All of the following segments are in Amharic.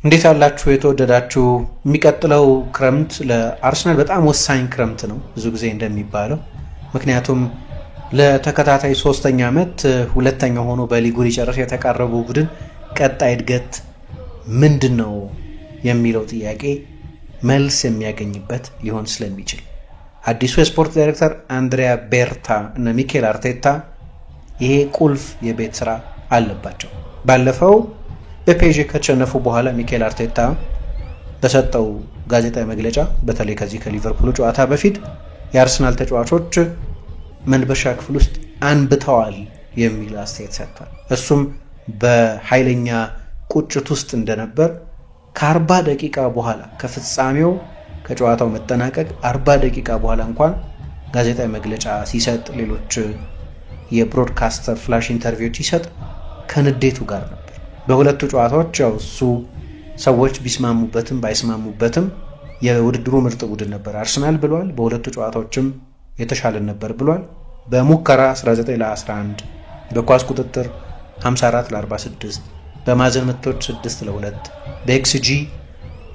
እንዴት አላችሁ የተወደዳችሁ? የሚቀጥለው ክረምት ለአርሰናል በጣም ወሳኝ ክረምት ነው ብዙ ጊዜ እንደሚባለው። ምክንያቱም ለተከታታይ 3ኛ ዓመት ሁለተኛ ሆኖ በሊጉ ሊጨርስ የተቃረበው ቡድን ቀጣይ እድገት ምንድነው የሚለው ጥያቄ መልስ የሚያገኝበት ሊሆን ስለሚችል አዲሱ የስፖርት ዳይሬክተር አንድሪያ ቤርታ እና ሚኬል አርቴታ ይሄ ቁልፍ የቤት ስራ አለባቸው። ባለፈው በፔዤ ከተሸነፉ በኋላ ሚኬል አርቴታ በሰጠው ጋዜጣዊ መግለጫ በተለይ ከዚህ ከሊቨርፑል ጨዋታ በፊት የአርሰናል ተጫዋቾች መልበሻ ክፍል ውስጥ አንብተዋል የሚል አስተያየት ሰጥቷል። እሱም በኃይለኛ ቁጭት ውስጥ እንደነበር ከ40 ደቂቃ በኋላ ከፍጻሜው ከጨዋታው መጠናቀቅ 40 ደቂቃ በኋላ እንኳን ጋዜጣዊ መግለጫ ሲሰጥ ሌሎች የብሮድካስተር ፍላሽ ኢንተርቪዎች ሲሰጥ ከንዴቱ ጋር ነበር። በሁለቱ ጨዋታዎች ያው እሱ ሰዎች ቢስማሙበትም ባይስማሙበትም የውድድሩ ምርጥ ቡድን ነበር አርሰናል ብሏል። በሁለቱ ጨዋታዎችም የተሻለ ነበር ብሏል። በሙከራ 19 ለ11፣ በኳስ ቁጥጥር 54 ለ46፣ በማዕዘን ምቶች 6 ለ2፣ በኤክስጂ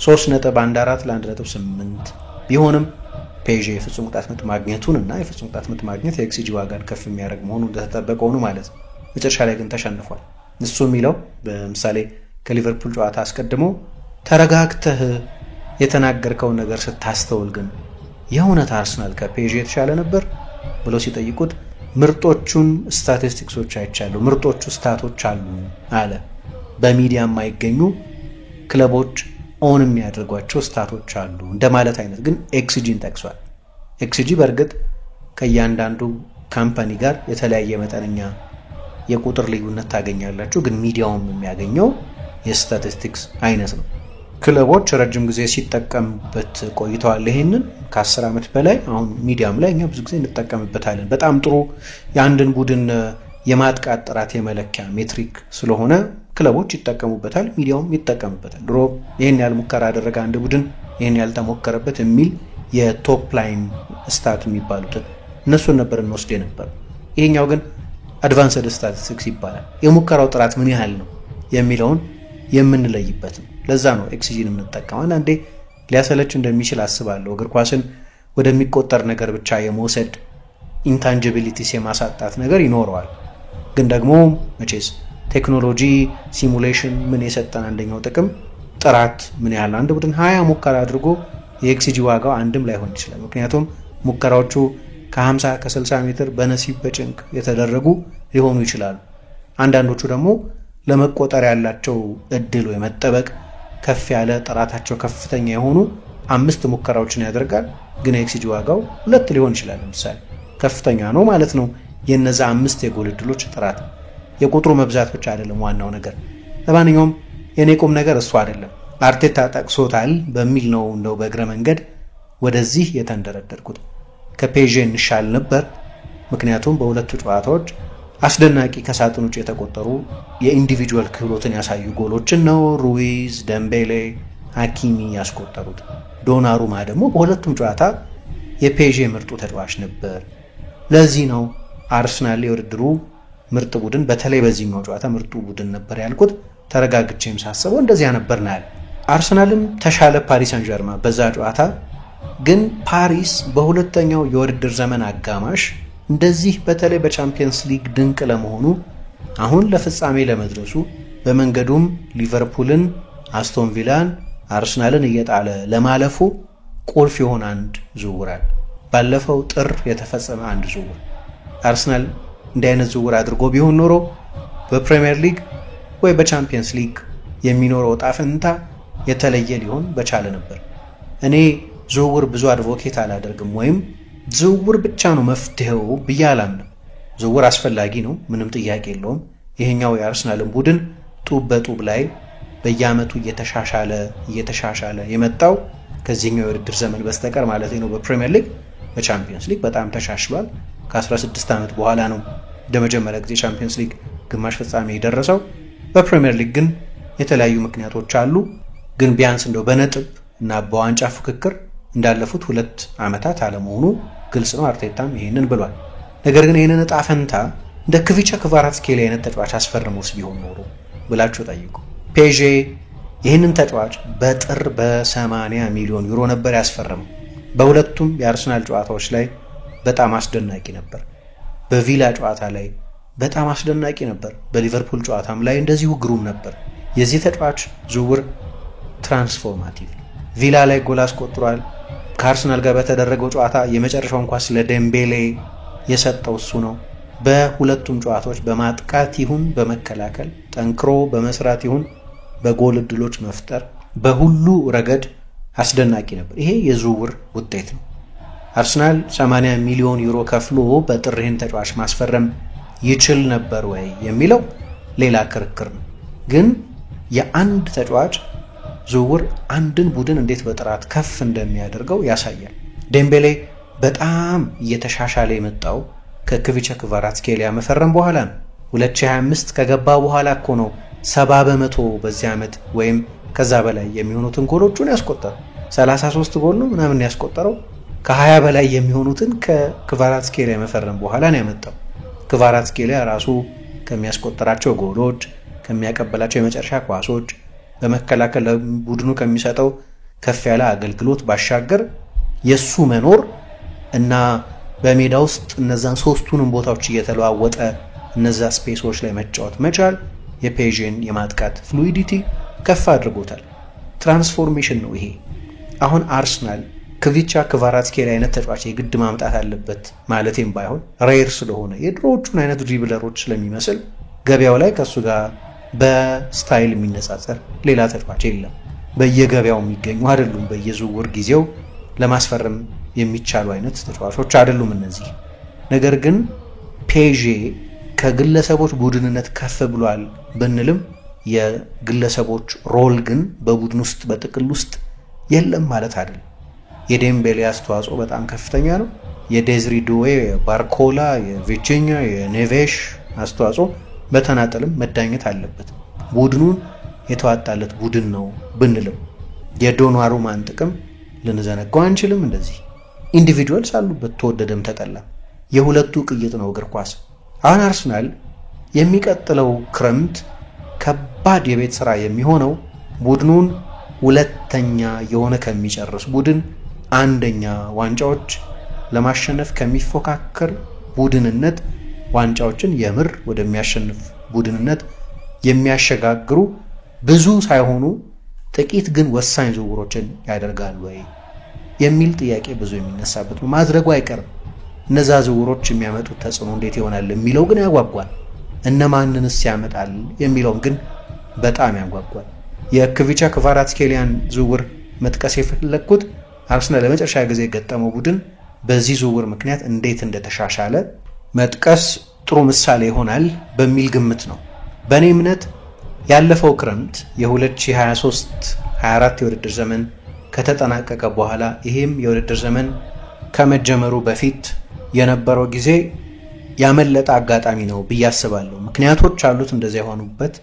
3.14 ለ1.8 ቢሆንም ፔዤ የፍጹም ቅጣት ምት ማግኘቱን እና የፍጹም ቅጣት ምት ማግኘት የኤክስጂ ዋጋን ከፍ የሚያደርግ መሆኑ እንደተጠበቀው ነው ማለት ነው። መጨረሻ ላይ ግን ተሸንፏል። እሱ የሚለው በምሳሌ ከሊቨርፑል ጨዋታ አስቀድሞ ተረጋግተህ የተናገርከው ነገር ስታስተውል ግን የእውነት አርሰናል ከፔዤ የተሻለ ነበር ብለው ሲጠይቁት ምርጦቹን ስታቲስቲክሶች አይቻለሁ፣ ምርጦቹ ስታቶች አሉ አለ። በሚዲያ የማይገኙ ክለቦች ኦን የሚያደርጓቸው ስታቶች አሉ እንደማለት አይነት ግን ኤክስጂን ጠቅሷል። ኤክስጂ በእርግጥ ከእያንዳንዱ ካምፓኒ ጋር የተለያየ መጠነኛ የቁጥር ልዩነት ታገኛላችሁ፣ ግን ሚዲያውም የሚያገኘው የስታቲስቲክስ አይነት ነው። ክለቦች ረጅም ጊዜ ሲጠቀምበት ቆይተዋል። ይሄንን ከ10 ዓመት በላይ አሁን ሚዲያም ላይ እኛ ብዙ ጊዜ እንጠቀምበታለን። በጣም ጥሩ የአንድን ቡድን የማጥቃት ጥራት የመለኪያ ሜትሪክ ስለሆነ ክለቦች ይጠቀሙበታል፣ ሚዲያውም ይጠቀምበታል። ድሮ ይሄን ያህል ሙከራ ያደረገ አንድ ቡድን ይሄን ያህል ተሞከረበት የሚል የቶፕ ላይን ስታት የሚባሉትን እነሱን ነበር እንወስድ ነበር። ይሄኛው ግን አድቫንስድ ስታቲስቲክስ ይባላል። የሙከራው ጥራት ምን ያህል ነው የሚለውን የምንለይበት ነው። ለዛ ነው ኤክስጂን የምንጠቀመው። አንዴ ሊያሰለች እንደሚችል አስባለሁ። እግር ኳስን ወደሚቆጠር ነገር ብቻ የመውሰድ ኢንታንጂቢሊቲስ የማሳጣት ነገር ይኖረዋል። ግን ደግሞ መቼስ ቴክኖሎጂ ሲሙሌሽን ምን የሰጠን አንደኛው ጥቅም ጥራት ምን ያህል አንድ ቡድን 20 ሙከራ አድርጎ የኤክስጂ ዋጋው አንድም ላይሆን ይችላል። ምክንያቱም ሙከራዎቹ ከ50 ከ60 ሜትር በነሲብ በጭንቅ የተደረጉ ሊሆኑ ይችላሉ። አንዳንዶቹ ደግሞ ለመቆጠር ያላቸው እድል ወይ መጠበቅ ከፍ ያለ ጥራታቸው ከፍተኛ የሆኑ 5 ሙከራዎችን ያደርጋል። ግን ኤክስጂ ዋጋው 2 ሊሆን ይችላል። ለምሳሌ ከፍተኛ ነው ማለት ነው። የነዛ 5 የጎል እድሎች ጥራት የቁጥሩ መብዛት ብቻ አይደለም ዋናው ነገር። ለማንኛውም የኔ ቁም ነገር እሱ አይደለም፣ አርቴታ ጠቅሶታል በሚል ነው እንደው በእግረ መንገድ ወደዚህ የተንደረደርኩት። ከፔዤ እንሻል ነበር፣ ምክንያቱም በሁለቱ ጨዋታዎች አስደናቂ ከሳጥን ውጭ የተቆጠሩ የኢንዲቪጁዋል ክህሎትን ያሳዩ ጎሎችን ነው ሩይዝ፣ ደምቤሌ፣ ሀኪሚ ያስቆጠሩት። ዶናሩማ ደግሞ በሁለቱም ጨዋታ የፔዤ ምርጡ ተጫዋች ነበር። ለዚህ ነው አርሰናል የውድድሩ ምርጥ ቡድን በተለይ በዚህኛው ጨዋታ ምርጡ ቡድን ነበር ያልኩት። ተረጋግቼም ሳስበው እንደዚያ ነበር ነው ያለ። አርሰናልም ተሻለ ፓሪስ ሳን ዠርማ በዛ ጨዋታ። ግን ፓሪስ በሁለተኛው የውድድር ዘመን አጋማሽ እንደዚህ በተለይ በቻምፒየንስ ሊግ ድንቅ ለመሆኑ አሁን ለፍጻሜ ለመድረሱ በመንገዱም ሊቨርፑልን፣ አስቶን ቪላን፣ አርሰናልን እየጣለ ለማለፉ ቁልፍ የሆነ አንድ ዝውውር አለ። ባለፈው ጥር የተፈጸመ አንድ ዝውውር አርሰናል እንዲህ አይነት ዝውውር አድርጎ ቢሆን ኖሮ በፕሪሚየር ሊግ ወይ በቻምፒየንስ ሊግ የሚኖረው ዕጣ ፈንታ የተለየ ሊሆን በቻለ ነበር። እኔ ዝውውር ብዙ አድቮኬት አላደርግም ወይም ዝውውር ብቻ ነው መፍትሄው ብዬ አላምንም። ዝውውር አስፈላጊ ነው፣ ምንም ጥያቄ የለውም። ይሄኛው የአርሰናልን ቡድን ጡብ በጡብ ላይ በየዓመቱ እየተሻሻለ የመጣው ከዚህኛው የውድድር ዘመን በስተቀር ማለት ነው። በፕሪሚየር ሊግ በቻምፒየንስ ሊግ በጣም ተሻሽሏል። ከ16 ዓመት በኋላ ነው ለመጀመሪያ ጊዜ ቻምፒየንስ ሊግ ግማሽ ፍጻሜ የደረሰው። በፕሪሚየር ሊግ ግን የተለያዩ ምክንያቶች አሉ። ግን ቢያንስ እንደው በነጥብ እና በዋንጫ ፍክክር እንዳለፉት 2 ዓመታት አለመሆኑ ግልጽ ነው። አርቴታም ይሄንን ብሏል። ነገር ግን ይሄንን ዕጣ ፈንታ እንደ ክቪቻ ክቫራትስኬሊ አይነት ተጫዋች አስፈርሞስ ቢሆን ኖሮ ብላችሁ ጠይቁ። ፔዤ ይህንን ተጫዋች በጥር በ80 ሚሊዮን ዩሮ ነበር ያስፈረመው። በሁለቱም የአርሰናል ጨዋታዎች ላይ በጣም አስደናቂ ነበር። በቪላ ጨዋታ ላይ በጣም አስደናቂ ነበር። በሊቨርፑል ጨዋታም ላይ እንደዚሁ ግሩም ነበር። የዚህ ተጫዋች ዝውውር ትራንስፎርማቲቭ። ቪላ ላይ ጎል አስቆጥሯል። ከአርሰናል ጋር በተደረገው ጨዋታ የመጨረሻው እንኳን ስለ ዴምቤሌ የሰጠው እሱ ነው። በሁለቱም ጨዋታዎች በማጥቃት ይሁን በመከላከል ጠንክሮ በመስራት ይሁን በጎል እድሎች መፍጠር በሁሉ ረገድ አስደናቂ ነበር። ይሄ የዝውውር ውጤት ነው። አርሰናል 80 ሚሊዮን ዩሮ ከፍሎ በጥር ይህን ተጫዋች ማስፈረም ይችል ነበር ወይ የሚለው ሌላ ክርክር ነው። ግን የአንድ ተጫዋች ዝውውር አንድን ቡድን እንዴት በጥራት ከፍ እንደሚያደርገው ያሳያል። ዴምቤሌ በጣም እየተሻሻለ የመጣው ከክቪቻ ክቫራትስኬሊያ መፈረም በኋላ ነው። 2025 ከገባ በኋላ እኮ ነው 70% በዚህ ዓመት ወይም ከዛ በላይ የሚሆኑትን ጎሎቹን ያስቆጠረው። 33 ጎል ነው ምናምን ያስቆጠረው። ከ20 በላይ የሚሆኑትን ከክቫራትስኬሊያ መፈረም በኋላ ነው ያመጣው። ክቫራትስኬሊያ ራሱ ከሚያስቆጠራቸው ጎሎች፣ ከሚያቀበላቸው የመጨረሻ ኳሶች፣ በመከላከል ቡድኑ ከሚሰጠው ከፍ ያለ አገልግሎት ባሻገር የሱ መኖር እና በሜዳ ውስጥ እነዛን ሶስቱንም ቦታዎች እየተለዋወጠ እነዛ ስፔሶች ላይ መጫወት መቻል የፔዥን የማጥቃት ፍሉይዲቲ ከፍ አድርጎታል። ትራንስፎርሜሽን ነው ይሄ። አሁን አርሰናል ክቪቻ ክቫራትስኬሊያ አይነት ተጫዋች የግድ ማምጣት አለበት ማለቴም ባይሆን ሬር ስለሆነ የድሮዎቹን አይነት ድሪብለሮች ስለሚመስል ገበያው ላይ ከሱ ጋር በስታይል የሚነጻጸር ሌላ ተጫዋች የለም። በየገበያው የሚገኙ አይደሉም። በየዝውውር ጊዜው ለማስፈረም የሚቻሉ አይነት ተጫዋቾች አይደሉም እነዚህ። ነገር ግን ፔዤ ከግለሰቦች ቡድንነት ከፍ ብሏል ብንልም የግለሰቦች ሮል ግን በቡድን ውስጥ በጥቅል ውስጥ የለም ማለት አይደለም። የዴምቤሌ አስተዋጽኦ በጣም ከፍተኛ ነው። የዴዝሪ ዱዌ፣ የባርኮላ፣ የቪቺኛ፣ የኔቬሽ አስተዋጽኦ በተናጠልም መዳኘት አለበት። ቡድኑን የተዋጣለት ቡድን ነው ብንልም የዶናሩማን ጥቅም ልንዘነጋው አንችልም። እንደዚህ ኢንዲቪጁዋልስ አሉበት፣ ተወደደም ተጠላ። የሁለቱ ቅይጥ ነው እግር ኳስ። አሁን አርሰናል የሚቀጥለው ክረምት ከባድ የቤት ስራ የሚሆነው ቡድኑን ሁለተኛ የሆነ ከሚጨርስ ቡድን አንደኛ ዋንጫዎች ለማሸነፍ ከሚፎካከር ቡድንነት ዋንጫዎችን የምር ወደሚያሸንፍ ቡድንነት የሚያሸጋግሩ ብዙ ሳይሆኑ ጥቂት ግን ወሳኝ ዝውውሮችን ያደርጋሉ ወይ የሚል ጥያቄ ብዙ የሚነሳበት ነው። ማድረጉ አይቀርም። እነዛ ዝውውሮች የሚያመጡት ተጽዕኖ እንዴት ይሆናል የሚለው ግን ያጓጓል። እነማንንስ ያመጣል የሚለውን ግን በጣም ያጓጓል። የክቪቻ ክቫራትስኬሊያን ዝውውር መጥቀስ የፈለግኩት አርሰናል ለመጨረሻ ጊዜ የገጠመው ቡድን በዚህ ዝውውር ምክንያት እንዴት እንደተሻሻለ መጥቀስ ጥሩ ምሳሌ ይሆናል በሚል ግምት ነው። በእኔ እምነት ያለፈው ክረምት የ2023-24 የውድድር ዘመን ከተጠናቀቀ በኋላ ይሄም የውድድር ዘመን ከመጀመሩ በፊት የነበረው ጊዜ ያመለጠ አጋጣሚ ነው ብዬ አስባለሁ። ምክንያቶች አሉት እንደዚያ የሆኑበት።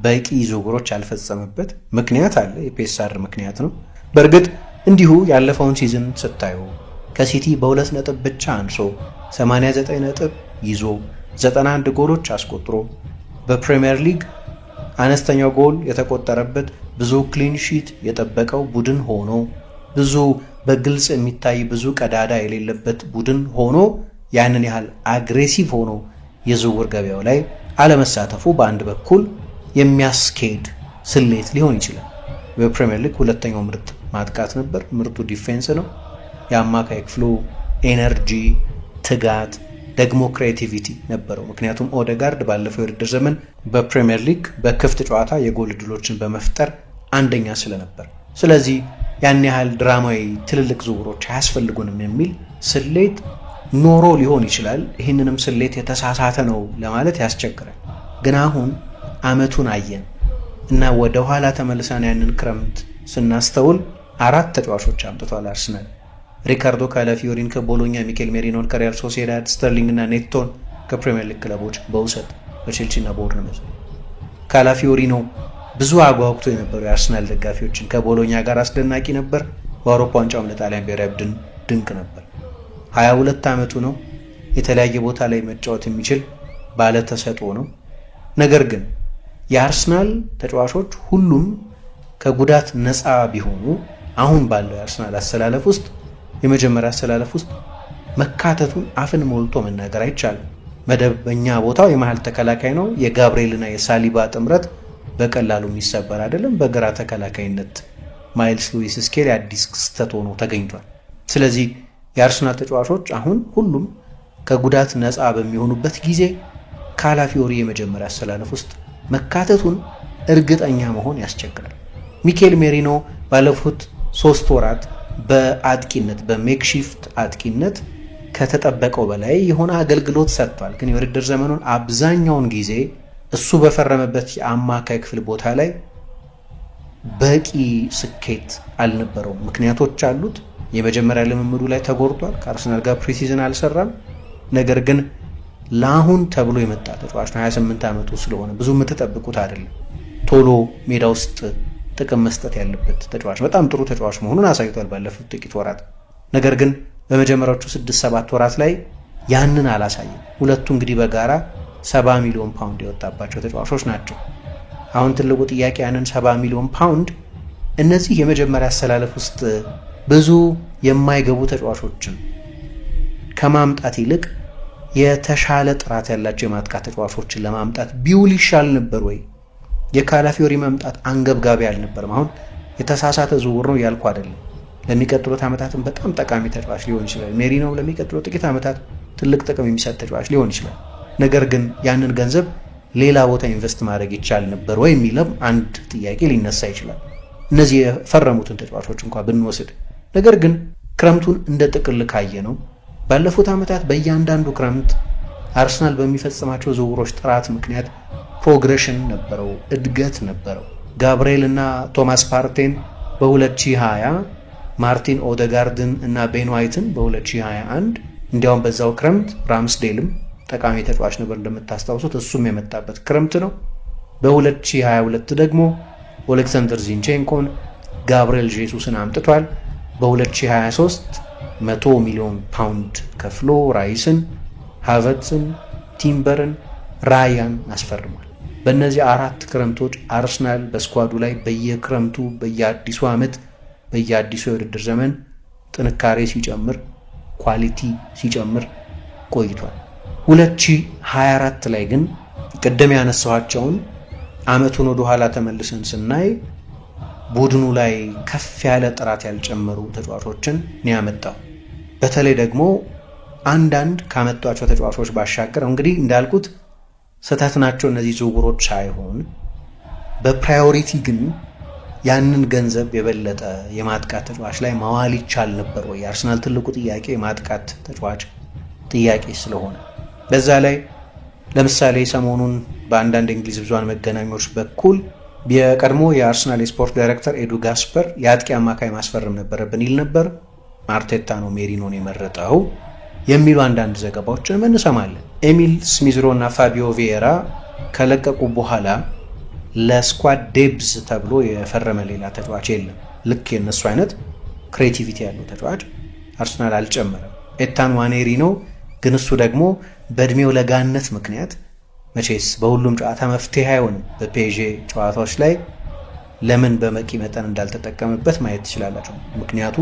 በቂ ዝውውሮች ያልፈጸመበት ምክንያት አለ። የፔሳር ምክንያት ነው። በእርግጥ እንዲሁ ያለፈውን ሲዝን ስታዩ ከሲቲ በ2 ነጥብ ብቻ አንሶ 89 ነጥብ ይዞ 91 ጎሎች አስቆጥሮ በፕሪሚየር ሊግ አነስተኛው ጎል የተቆጠረበት ብዙ ክሊን ሺት የጠበቀው ቡድን ሆኖ ብዙ በግልጽ የሚታይ ብዙ ቀዳዳ የሌለበት ቡድን ሆኖ ያንን ያህል አግሬሲቭ ሆኖ የዝውውር ገበያው ላይ አለመሳተፉ በአንድ በኩል የሚያስኬድ ስሌት ሊሆን ይችላል። በፕሪሚየር ሊግ ሁለተኛው ምርጥ ማጥቃት ነበር፣ ምርጡ ዲፌንስ ነው። የአማካይ ክፍሉ ኤነርጂ፣ ትጋት ደግሞ ክሬቲቪቲ ነበረው። ምክንያቱም ኦዴጋርድ ባለፈው የውድድር ዘመን በፕሪሚየር ሊግ በክፍት ጨዋታ የጎል ዕድሎችን በመፍጠር አንደኛ ስለነበር፣ ስለዚህ ያን ያህል ድራማዊ ትልልቅ ዝውውሮች አያስፈልጉንም የሚል ስሌት ኖሮ ሊሆን ይችላል። ይህንንም ስሌት የተሳሳተ ነው ለማለት ያስቸግራል። ግን አሁን አመቱን አየን እና ወደ ኋላ ተመልሰን ያንን ክረምት ስናስተውል 4 ተጫዋቾች አምጥቷል አርሰናል። ሪካርዶ ካላፊዮሪን ከቦሎኛ፣ ሚኬል ሜሪኖን ከሪያል ሶሲዳድ፣ ስተርሊንግ እና ኔቶን ከፕሪሚየር ሊግ ክለቦች በውሰት በቼልሲ እና ቦርንመዝ። ካላፊዮሪ ነው ብዙ አጓጉቶ የነበሩ የአርሰናል ደጋፊዎችን። ከቦሎኛ ጋር አስደናቂ ነበር። በአውሮፓ ዋንጫውም ለጣሊያን ብሔራዊ ቡድን ድንቅ ነበር። 22 ዓመቱ ነው። የተለያየ ቦታ ላይ መጫወት የሚችል ባለ ተሰጥኦ ነው። ነገር ግን የአርሰናል ተጫዋቾች ሁሉም ከጉዳት ነፃ ቢሆኑ አሁን ባለው የአርሰናል አሰላለፍ ውስጥ የመጀመሪያ አሰላለፍ ውስጥ መካተቱን አፍን ሞልቶ መናገር አይቻልም። መደበኛ ቦታው የመሃል ተከላካይ ነው። የጋብርኤልና የሳሊባ ጥምረት በቀላሉ የሚሰበር አይደለም። በግራ ተከላካይነት ማይልስ ሉዊስ ስኬሊ አዲስ ክስተት ሆኖ ተገኝቷል። ስለዚህ የአርሰናል ተጫዋቾች አሁን ሁሉም ከጉዳት ነፃ በሚሆኑበት ጊዜ ካላፊዮሪ የመጀመሪያ አሰላለፍ ውስጥ መካተቱን እርግጠኛ መሆን ያስቸግራል። ሚኬል ሜሪኖ ባለፉት 3 ወራት በአጥቂነት በሜክሺፍት አጥቂነት ከተጠበቀው በላይ የሆነ አገልግሎት ሰጥቷል። ግን የውድድር ዘመኑን አብዛኛውን ጊዜ እሱ በፈረመበት የአማካይ ክፍል ቦታ ላይ በቂ ስኬት አልነበረውም። ምክንያቶች አሉት። የመጀመሪያ ልምምዱ ላይ ተጎድቷል። ከአርሰናል ጋር ፕሪሲዝን አልሰራም። ነገር ግን ለአሁን ተብሎ የመጣ ተጫዋች ነው። 28 ዓመቱ ስለሆነ ብዙ የምትጠብቁት አይደለም። ቶሎ ሜዳ ውስጥ ጥቅም መስጠት ያለበት ተጫዋች፣ በጣም ጥሩ ተጫዋች መሆኑን አሳይቷል ባለፉት ጥቂት ወራት። ነገር ግን በመጀመሪያዎቹ 6-7 ወራት ላይ ያንን አላሳየም። ሁለቱ እንግዲህ በጋራ 70 ሚሊዮን ፓውንድ የወጣባቸው ተጫዋቾች ናቸው። አሁን ትልቁ ጥያቄ ያንን 70 ሚሊዮን ፓውንድ እነዚህ የመጀመሪያ አሰላለፍ ውስጥ ብዙ የማይገቡ ተጫዋቾችን ከማምጣት ይልቅ የተሻለ ጥራት ያላቸው የማጥቃት ተጫዋቾችን ለማምጣት ቢውል ይሻል ነበር ወይ? የካላፊዮሪ መምጣት አንገብጋቢ አልነበረም። አሁን የተሳሳተ ዝውውር ነው ያልኩ አይደለም። ለሚቀጥሉት ዓመታትም በጣም ጠቃሚ ተጫዋች ሊሆን ይችላል። ሜሪኖ ለሚቀጥሉት ጥቂት ዓመታት ትልቅ ጥቅም የሚሰጥ ተጫዋች ሊሆን ይችላል። ነገር ግን ያንን ገንዘብ ሌላ ቦታ ኢንቨስት ማድረግ ይቻል ነበር ወይ የሚለም አንድ ጥያቄ ሊነሳ ይችላል። እነዚህ የፈረሙትን ተጫዋቾች እንኳን ብንወስድ፣ ነገር ግን ክረምቱን እንደ ጥቅል ካየ ነው ባለፉት ዓመታት በእያንዳንዱ ክረምት አርሰናል በሚፈጽማቸው ዝውውሮች ጥራት ምክንያት ፕሮግሬሽን ነበረው፣ እድገት ነበረው። ጋብርኤል እና ቶማስ ፓርቴን በ2020 ማርቲን ኦደጋርድን እና ቤን ዋይትን በ2021 እንዲያውም በዛው ክረምት ራምስዴልም ጠቃሚ ተጫዋች ነበር እንደምታስታውሱት፣ እሱም የመጣበት ክረምት ነው። በ2022 ደግሞ ኦሌክሳንደር ዚንቼንኮን፣ ጋብርኤል ጄሱስን አምጥቷል። በ2023 100 ሚሊዮን ፓውንድ ከፍሎ ራይስን፣ ሃቨርትዝን፣ ቲምበርን፣ ራያን አስፈርሟል። በእነዚህ 4 ክረምቶች አርሰናል በስኳዱ ላይ በየክረምቱ በየአዲሱ ዓመት በየአዲሱ የውድድር ዘመን ጥንካሬ ሲጨምር፣ ኳሊቲ ሲጨምር ቆይቷል። 2024 ላይ ግን ቅድም ያነሳኋቸውን ዓመቱን ወደ ኋላ ተመልሰን ስናይ ቡድኑ ላይ ከፍ ያለ ጥራት ያልጨመሩ ተጫዋቾችን ነው ያመጣው። በተለይ ደግሞ አንዳንድ ካመጧቸው ተጫዋቾች ባሻገር እንግዲህ እንዳልኩት ስህተት ናቸው እነዚህ ዝውውሮች ሳይሆን በፕራዮሪቲ ግን ያንን ገንዘብ የበለጠ የማጥቃት ተጫዋች ላይ ማዋል ይቻል ነበር ወይ? የአርሰናል ትልቁ ጥያቄ የማጥቃት ተጫዋች ጥያቄ ስለሆነ በዛ ላይ ለምሳሌ ሰሞኑን በአንዳንድ እንግሊዝ ብዙሃን መገናኛዎች በኩል የቀድሞ የአርሰናል የስፖርት ዳይሬክተር ኤዱ ጋስፐር የአጥቂ አማካይ ማስፈረም ነበረብን ይል ነበር፣ አርቴታ ነው ሜሪኖን የመረጠው የሚሉ አንዳንድ ዘገባዎችን እንሰማለን። ኤሚል ስሚዝሮ እና ፋቢዮ ቪዬራ ከለቀቁ በኋላ ለስኳድ ዴብዝ ተብሎ የፈረመ ሌላ ተጫዋች የለም። ልክ የነሱ አይነት ክሬቲቪቲ ያለው ተጫዋች አርሰናል አልጨመረም። ኤታን ዋኔሪ ነው፣ ግን እሱ ደግሞ በእድሜው ለጋነት ምክንያት መቼስ በሁሉም ጨዋታ መፍትሄ አይሆንም። በፔዤ ጨዋታዎች ላይ ለምን በመቂ መጠን እንዳልተጠቀመበት ማየት ትችላላችሁ። ምክንያቱ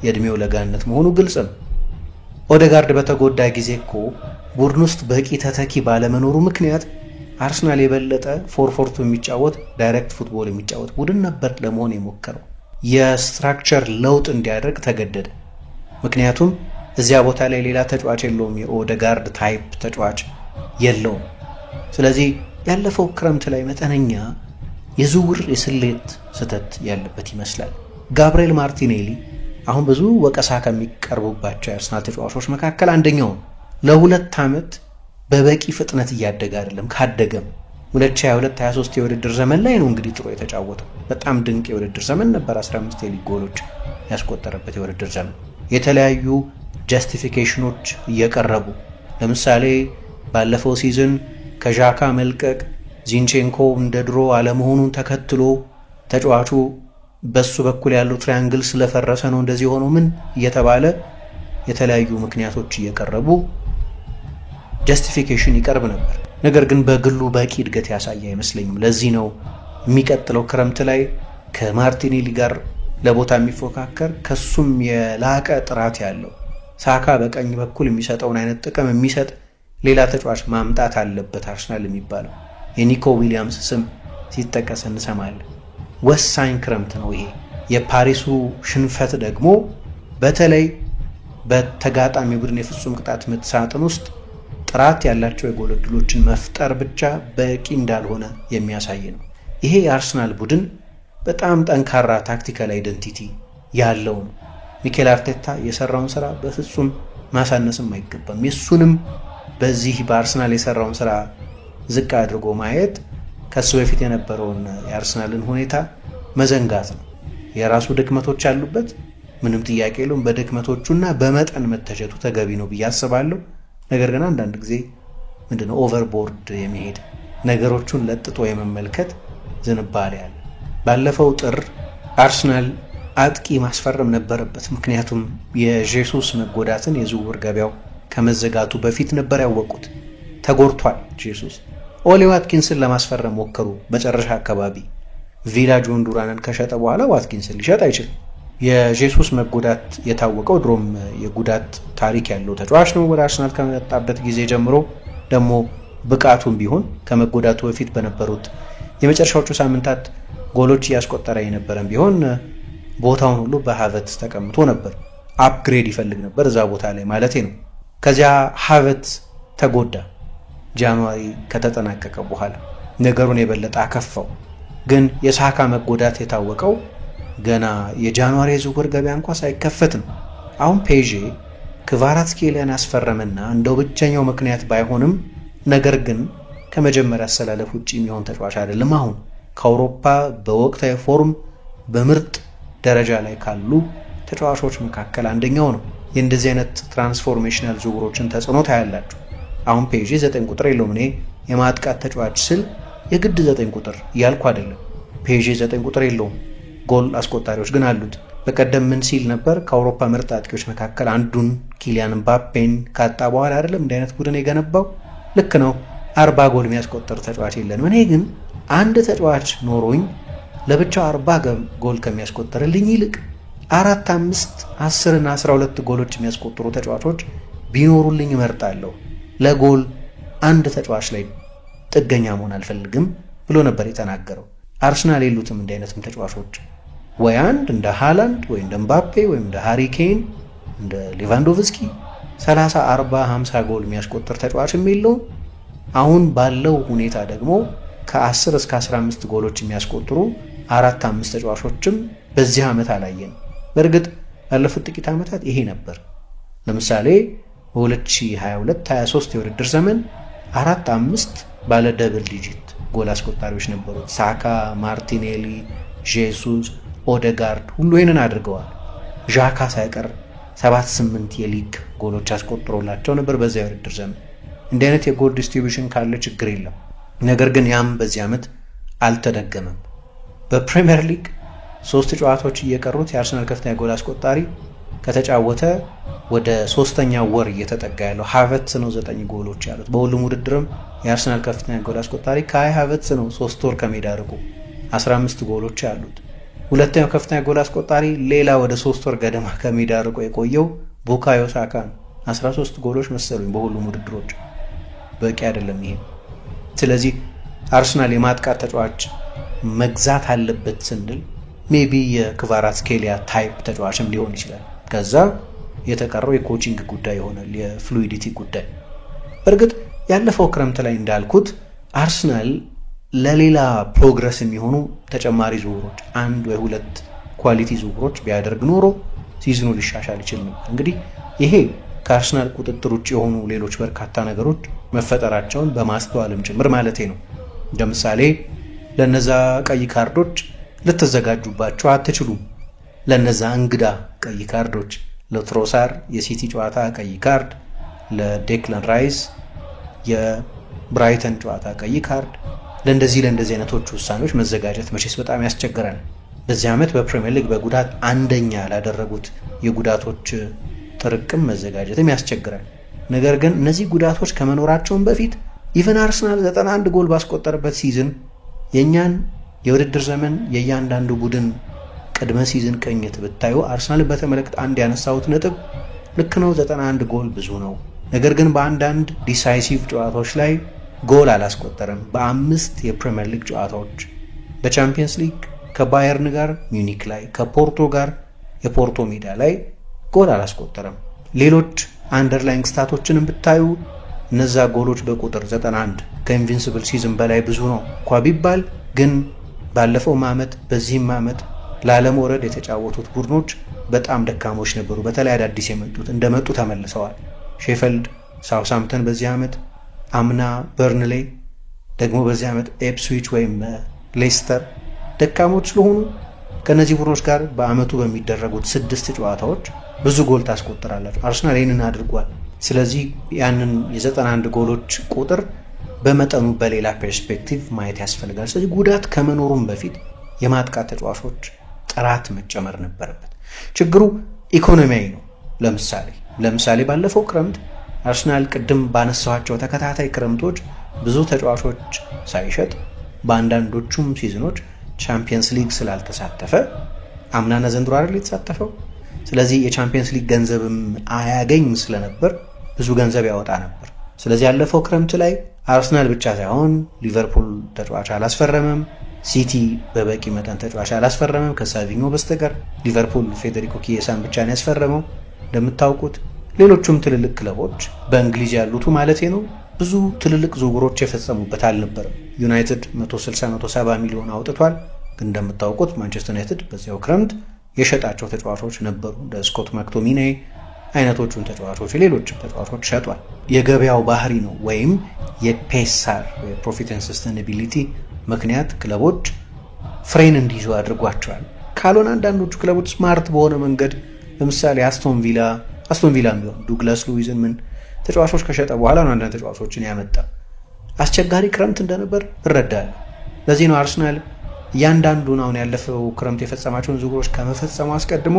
የእድሜው ለጋነት መሆኑ ግልጽ ነው። ኦደጋርድ በተጎዳ ጊዜ እኮ ቡድን ውስጥ በቂ ተተኪ ባለመኖሩ ምክንያት አርሰናል የበለጠ ፎርፎርቱ የሚጫወት ዳይሬክት ፉትቦል የሚጫወት ቡድን ነበር ለመሆን የሞከረው። የስትራክቸር ለውጥ እንዲያደርግ ተገደደ። ምክንያቱም እዚያ ቦታ ላይ ሌላ ተጫዋች የለውም፣ የኦደጋርድ ታይፕ ተጫዋች የለውም። ስለዚህ ያለፈው ክረምት ላይ መጠነኛ የዝውውር የስሌት ስህተት ያለበት ይመስላል። ጋብርኤል ማርቲኔሊ አሁን ብዙ ወቀሳ ከሚቀርቡባቸው የአርሰናል ተጫዋቾች መካከል አንደኛው ነው። ለ2 ዓመት በበቂ ፍጥነት እያደገ አይደለም። ካደገም 2022-23 የውድድር ዘመን ላይ ነው እንግዲህ ጥሩ የተጫወተው። በጣም ድንቅ የውድድር ዘመን ነበር። 15 የሊግ ጎሎች ያስቆጠረበት የውድድር ዘመን። የተለያዩ ጀስቲፊኬሽኖች እየቀረቡ ለምሳሌ ባለፈው ሲዝን ከዣካ መልቀቅ ዚንቼንኮ እንደ ድሮ አለመሆኑን ተከትሎ ተጫዋቹ በሱ በኩል ያለው ትራያንግል ስለፈረሰ ነው እንደዚህ ሆኖ ምን እየተባለ የተለያዩ ምክንያቶች እየቀረቡ ጀስቲፊኬሽን ይቀርብ ነበር። ነገር ግን በግሉ በቂ እድገት ያሳየ አይመስለኝም። ለዚህ ነው የሚቀጥለው ክረምት ላይ ከማርቲኔሊ ጋር ለቦታ የሚፎካከር ከሱም የላቀ ጥራት ያለው ሳካ በቀኝ በኩል የሚሰጠውን አይነት ጥቅም የሚሰጥ ሌላ ተጫዋች ማምጣት አለበት አርሰናል የሚባለው። የኒኮ ዊሊያምስ ስም ሲጠቀስ እንሰማለን። ወሳኝ ክረምት ነው ይሄ። የፓሪሱ ሽንፈት ደግሞ በተለይ በተጋጣሚ ቡድን የፍጹም ቅጣት ምት ሳጥን ውስጥ ጥራት ያላቸው የጎል ዕድሎችን መፍጠር ብቻ በቂ እንዳልሆነ የሚያሳይ ነው። ይሄ የአርሰናል ቡድን በጣም ጠንካራ ታክቲካል አይደንቲቲ ያለው ነው። ሚኬል አርቴታ የሰራውን ስራ በፍጹም ማሳነስም አይገባም። የሱንም በዚህ በአርሰናል የሰራውን ስራ ዝቅ አድርጎ ማየት ከሱ በፊት የነበረውን የአርሰናልን ሁኔታ መዘንጋት ነው። የራሱ ድክመቶች አሉበት፣ ምንም ጥያቄ የለውም። በድክመቶቹና በመጠን መተቸቱ ተገቢ ነው ብዬ አስባለሁ። ነገር ግን አንዳንድ ጊዜ ምንድነው ኦቨርቦርድ የሚሄድ ነገሮቹን ለጥጦ የመመልከት ዝንባሌ አለ። ባለፈው ጥር አርሰናል አጥቂ ማስፈረም ነበረበት። ምክንያቱም የጄሱስ መጎዳትን የዝውውር ገበያው ከመዘጋቱ በፊት ነበር ያወቁት። ተጎድቷል ጄሱስ። ኦሊ ዋትኪንስን ለማስፈረም ሞከሩ። መጨረሻ አካባቢ ቪላ ጆን ዱራንን ከሸጠ በኋላ ዋትኪንስን ሊሸጥ አይችልም። የጄሱስ መጎዳት የታወቀው ድሮም የጉዳት ታሪክ ያለው ተጫዋች ነው። ወደ አርሰናል ከመጣበት ጊዜ ጀምሮ ደግሞ ብቃቱም ቢሆን ከመጎዳቱ በፊት በነበሩት የመጨረሻዎቹ ሳምንታት ጎሎች እያስቆጠረ የነበረም ቢሆን ቦታውን ሁሉ በሃቨርትዝ ተቀምጦ ነበር። አፕግሬድ ይፈልግ ነበር እዛ ቦታ ላይ ማለቴ ነው። ከዚያ ሃቨርትዝ ተጎዳ። ጃንዋሪ ከተጠናቀቀ በኋላ ነገሩን የበለጠ አከፋው። ግን የሳካ መጎዳት የታወቀው ገና የጃንዋሪ የዝውውር ገበያ እንኳ ሳይከፈት ነው። አሁን ፔዤ ክቫራትስኬሊያን ያስፈረመና እንደው ብቸኛው ምክንያት ባይሆንም ነገር ግን ከመጀመሪያ አሰላለፍ ውጪ የሚሆን ተጫዋች አይደለም። አሁን ከአውሮፓ በወቅታዊ ፎርም በምርጥ ደረጃ ላይ ካሉ ተጫዋቾች መካከል አንደኛው ነው። የእንደዚህ አይነት ትራንስፎርሜሽናል ዝውውሮችን ተጽዕኖ ታያላችሁ። አሁን ፔዤ 9 ቁጥር የለውም። እኔ የማጥቃት ተጫዋች ስል የግድ 9 ቁጥር እያልኩ አይደለም። ፔዤ 9 ቁጥር የለውም። ጎል አስቆጣሪዎች ግን አሉት። በቀደም ምን ሲል ነበር? ከአውሮፓ ምርጥ አጥቂዎች መካከል አንዱን ኪሊያን ምባፔን ካጣ በኋላ አይደለም እንዲህ አይነት ቡድን የገነባው። ልክ ነው። 40 ጎል የሚያስቆጠር ተጫዋች የለንም። እኔ ግን አንድ ተጫዋች ኖሮኝ ለብቻው 40 ጎል ከሚያስቆጠርልኝ ይልቅ 4፣ 5፣ 10 እና 12 ጎሎች የሚያስቆጥሩ ተጫዋቾች ቢኖሩልኝ እመርጣለሁ። ለጎል አንድ ተጫዋች ላይ ጥገኛ መሆን አልፈልግም ብሎ ነበር የተናገረው። አርሰናል የሉትም እንዲህ አይነትም ተጫዋቾች። ወይ አንድ እንደ ሃላንድ ወይ እንደ ምባፔ ወይ እንደ ሃሪ ኬን እንደ ሌቫንዶቭስኪ 30፣ 40፣ 50 ጎል የሚያስቆጥር ተጫዋችም የለውም። አሁን ባለው ሁኔታ ደግሞ ከ10 እስከ 15 ጎሎች የሚያስቆጥሩ 4፣ 5 ተጫዋቾችም በዚህ ዓመት አላየንም። በእርግጥ ያለፉት ጥቂት ዓመታት ይሄ ነበር። ለምሳሌ በ2022-23 የውድድር ዘመን 4፣ 5 ባለ ደብል ዲጂት ጎል አስቆጣሪዎች ነበሩት። ሳካ፣ ማርቲኔሊ፣ ጄሱስ፣ ኦዴጋርድ ሁሉ ይህንን አድርገዋል። ዣካ ሳይቀር 7-8 የሊግ ጎሎች አስቆጥሮላቸው ነበር በዚያ የውድድር ዘመን። እንዲህ አይነት የጎል ዲስትሪቢዩሽን ካለ ችግር የለም። ነገር ግን ያም በዚህ ዓመት አልተደገመም። በፕሪሚየር ሊግ 3 ጨዋታዎች እየቀሩት የአርሰናል ከፍተኛ ጎል አስቆጣሪ ከተጫወተ ወደ 3ኛ ወር እየተጠጋ ያለው ሃቨርትዝ ነው 9 ጎሎች ያሉት። በሁሉም ውድድርም የአርሰናል ከፍተኛ ጎል አስቆጣሪ ካይ ሃቨርትዝ ነው 3 ወር ከሜዳ ርቆ 15 ጎሎች ያሉት። ሁለተኛው ከፍተኛ ጎል አስቆጣሪ ሌላ ወደ 3 ወር ገደማ ከሜዳ ርቆ የቆየው ቡካዮ ሳካ ነው። 13 ጎሎች መሰሉኝ በሁሉም ውድድሮች። በቂ አይደለም ይሄ። ስለዚህ አርሰናል የማጥቃት ተጫዋች መግዛት አለበት ስንል ሜቢ የክቫራትስኬሊያ ታይፕ ተጫዋችም ሊሆን ይችላል። ከዛ የተቀረው የኮቺንግ ጉዳይ ይሆናል፣ የፍሉይዲቲ ጉዳይ። በእርግጥ ያለፈው ክረምት ላይ እንዳልኩት አርሰናል ለሌላ ፕሮግረስ የሚሆኑ ተጨማሪ ዝውውሮች 1 ወይ 2 ኳሊቲ ዝውውሮች ቢያደርግ ኖሮ ሲዝኑ ሊሻሻል ይችል ነበር። እንግዲህ ይሄ ከአርሰናል ቁጥጥር ውጭ የሆኑ ሌሎች በርካታ ነገሮች መፈጠራቸውን በማስተዋልም ጭምር ማለቴ ነው። ለምሳሌ ለነዛ ቀይ ካርዶች ልትዘጋጁባቸው አትችሉም። ለነዛ እንግዳ ቀይ ካርዶች ለትሮሳር የሲቲ ጨዋታ ቀይ ካርድ፣ ለዴክላን ራይስ የብራይተን ጨዋታ ቀይ ካርድ፣ ለእንደዚህ አይነቶቹ ውሳኔዎች መዘጋጀት መቼስ በጣም ያስቸግራል። በዚህ ዓመት በፕሪሚየር ሊግ በጉዳት አንደኛ ላደረጉት የጉዳቶች ጥርቅም መዘጋጀትም ያስቸግራል። ነገር ግን እነዚህ ጉዳቶች ከመኖራቸውን በፊት ኢቨን አርሰናል 91 ጎል ባስቆጠረበት ሲዝን የኛን የውድድር ዘመን የእያንዳንዱ ቡድን ቅድመ ሲዝን ቅኝት ብታዩ አርሰናል በተመለከተ አንድ ያነሳሁት ነጥብ ልክ ነው፣ 91 ጎል ብዙ ነው። ነገር ግን በአንዳንድ ዲሳይሲቭ ጨዋታዎች ላይ ጎል አላስቆጠረም። በ5 የፕሪሚየር ሊግ ጨዋታዎች በቻምፒየንስ ሊግ ከባየርን ጋር ሚዩኒክ ላይ፣ ከፖርቶ ጋር የፖርቶ ሜዳ ላይ ጎል አላስቆጠረም። ሌሎች አንደርላይንግ ስታቶችንም ብታዩ እነዛ ጎሎች በቁጥር 91 ከኢንቪንሲብል ሲዝን በላይ ብዙ ነው እንኳ ቢባል ግን ባለፈው ዓመት በዚህም ዓመት ላለመውረድ የተጫወቱት ቡድኖች በጣም ደካሞች ነበሩ። በተለይ አዳዲስ የመጡት እንደመጡ ተመልሰዋል። ሼፈልድ፣ ሳውሳምፕተን በዚህ ዓመት፣ አምና በርንሌ፣ ደግሞ በዚህ ዓመት ኤፕስዊች ወይም ሌስተር ደካሞች ስለሆኑ ከነዚህ ቡድኖች ጋር በአመቱ በሚደረጉት 6 ጨዋታዎች ብዙ ጎል ታስቆጥራላችሁ። አርሰናል ይህንን አድርጓል። ስለዚህ ያንን የ91 ጎሎች ቁጥር በመጠኑ በሌላ ፐርስፔክቲቭ ማየት ያስፈልጋል። ስለዚህ ጉዳት ከመኖሩም በፊት የማጥቃት ተጫዋቾች ጥራት መጨመር ነበረበት። ችግሩ ኢኮኖሚያዊ ነው። ለምሳሌ ባለፈው ክረምት አርሰናል ቅድም ባነሳኋቸው ተከታታይ ክረምቶች ብዙ ተጫዋቾች ሳይሸጥ በአንዳንዶቹም ሲዝኖች ቻምፒየንስ ሊግ ስላልተሳተፈ አምናና ዘንድሮ አይደል የተሳተፈው። ስለዚህ የቻምፒየንስ ሊግ ገንዘብም አያገኝ ስለነበር ብዙ ገንዘብ ያወጣ ነበር። ስለዚህ ያለፈው ክረምት ላይ አርሰናል ብቻ ሳይሆን ሊቨርፑል ተጫዋች አላስፈረመም፣ ሲቲ በበቂ መጠን ተጫዋች አላስፈረመም ከሳቪኞ በስተቀር። ሊቨርፑል ፌዴሪኮ ኪየሳን ብቻ ነው ያስፈረመው። እንደምታውቁት ሌሎቹም ትልልቅ ክለቦች በእንግሊዝ ያሉት ማለት ነው ብዙ ትልልቅ ዝውውሮች የፈጸሙበት አልነበረም። ዩናይትድ 160-170 ሚሊዮን አውጥቷል። ግን እንደምታውቁት ማንቸስተር ዩናይትድ በዚያው ክረምት የሸጣቸው ተጫዋቾች ነበሩ። እንደ ስኮት ማክቶሚኔ አይነቶቹን ተጫዋቾች ሌሎችም ተጫዋቾች ሸጧል። የገበያው ባህሪ ነው ወይም የፔሳር የፕሮፊት ኤንድ ሰስቴናቢሊቲ ምክንያት ክለቦች ፍሬን እንዲይዙ አድርጓቸዋል። ካልሆነ አንዳንዶቹ ክለቦች ስማርት በሆነ መንገድ ለምሳሌ አስቶን ቪላ ቢሆን ዱግላስ ሉዊዝን ምን ተጫዋቾች ከሸጠ በኋላ ነው አንዳንድ ተጫዋቾችን ያመጣ። አስቸጋሪ ክረምት እንደነበር እረዳለሁ። ለዚህ ነው አርሰናል እያንዳንዱን አሁን ያለፈው ክረምት የፈጸማቸውን ዝውውሮች ከመፈጸሙ አስቀድሞ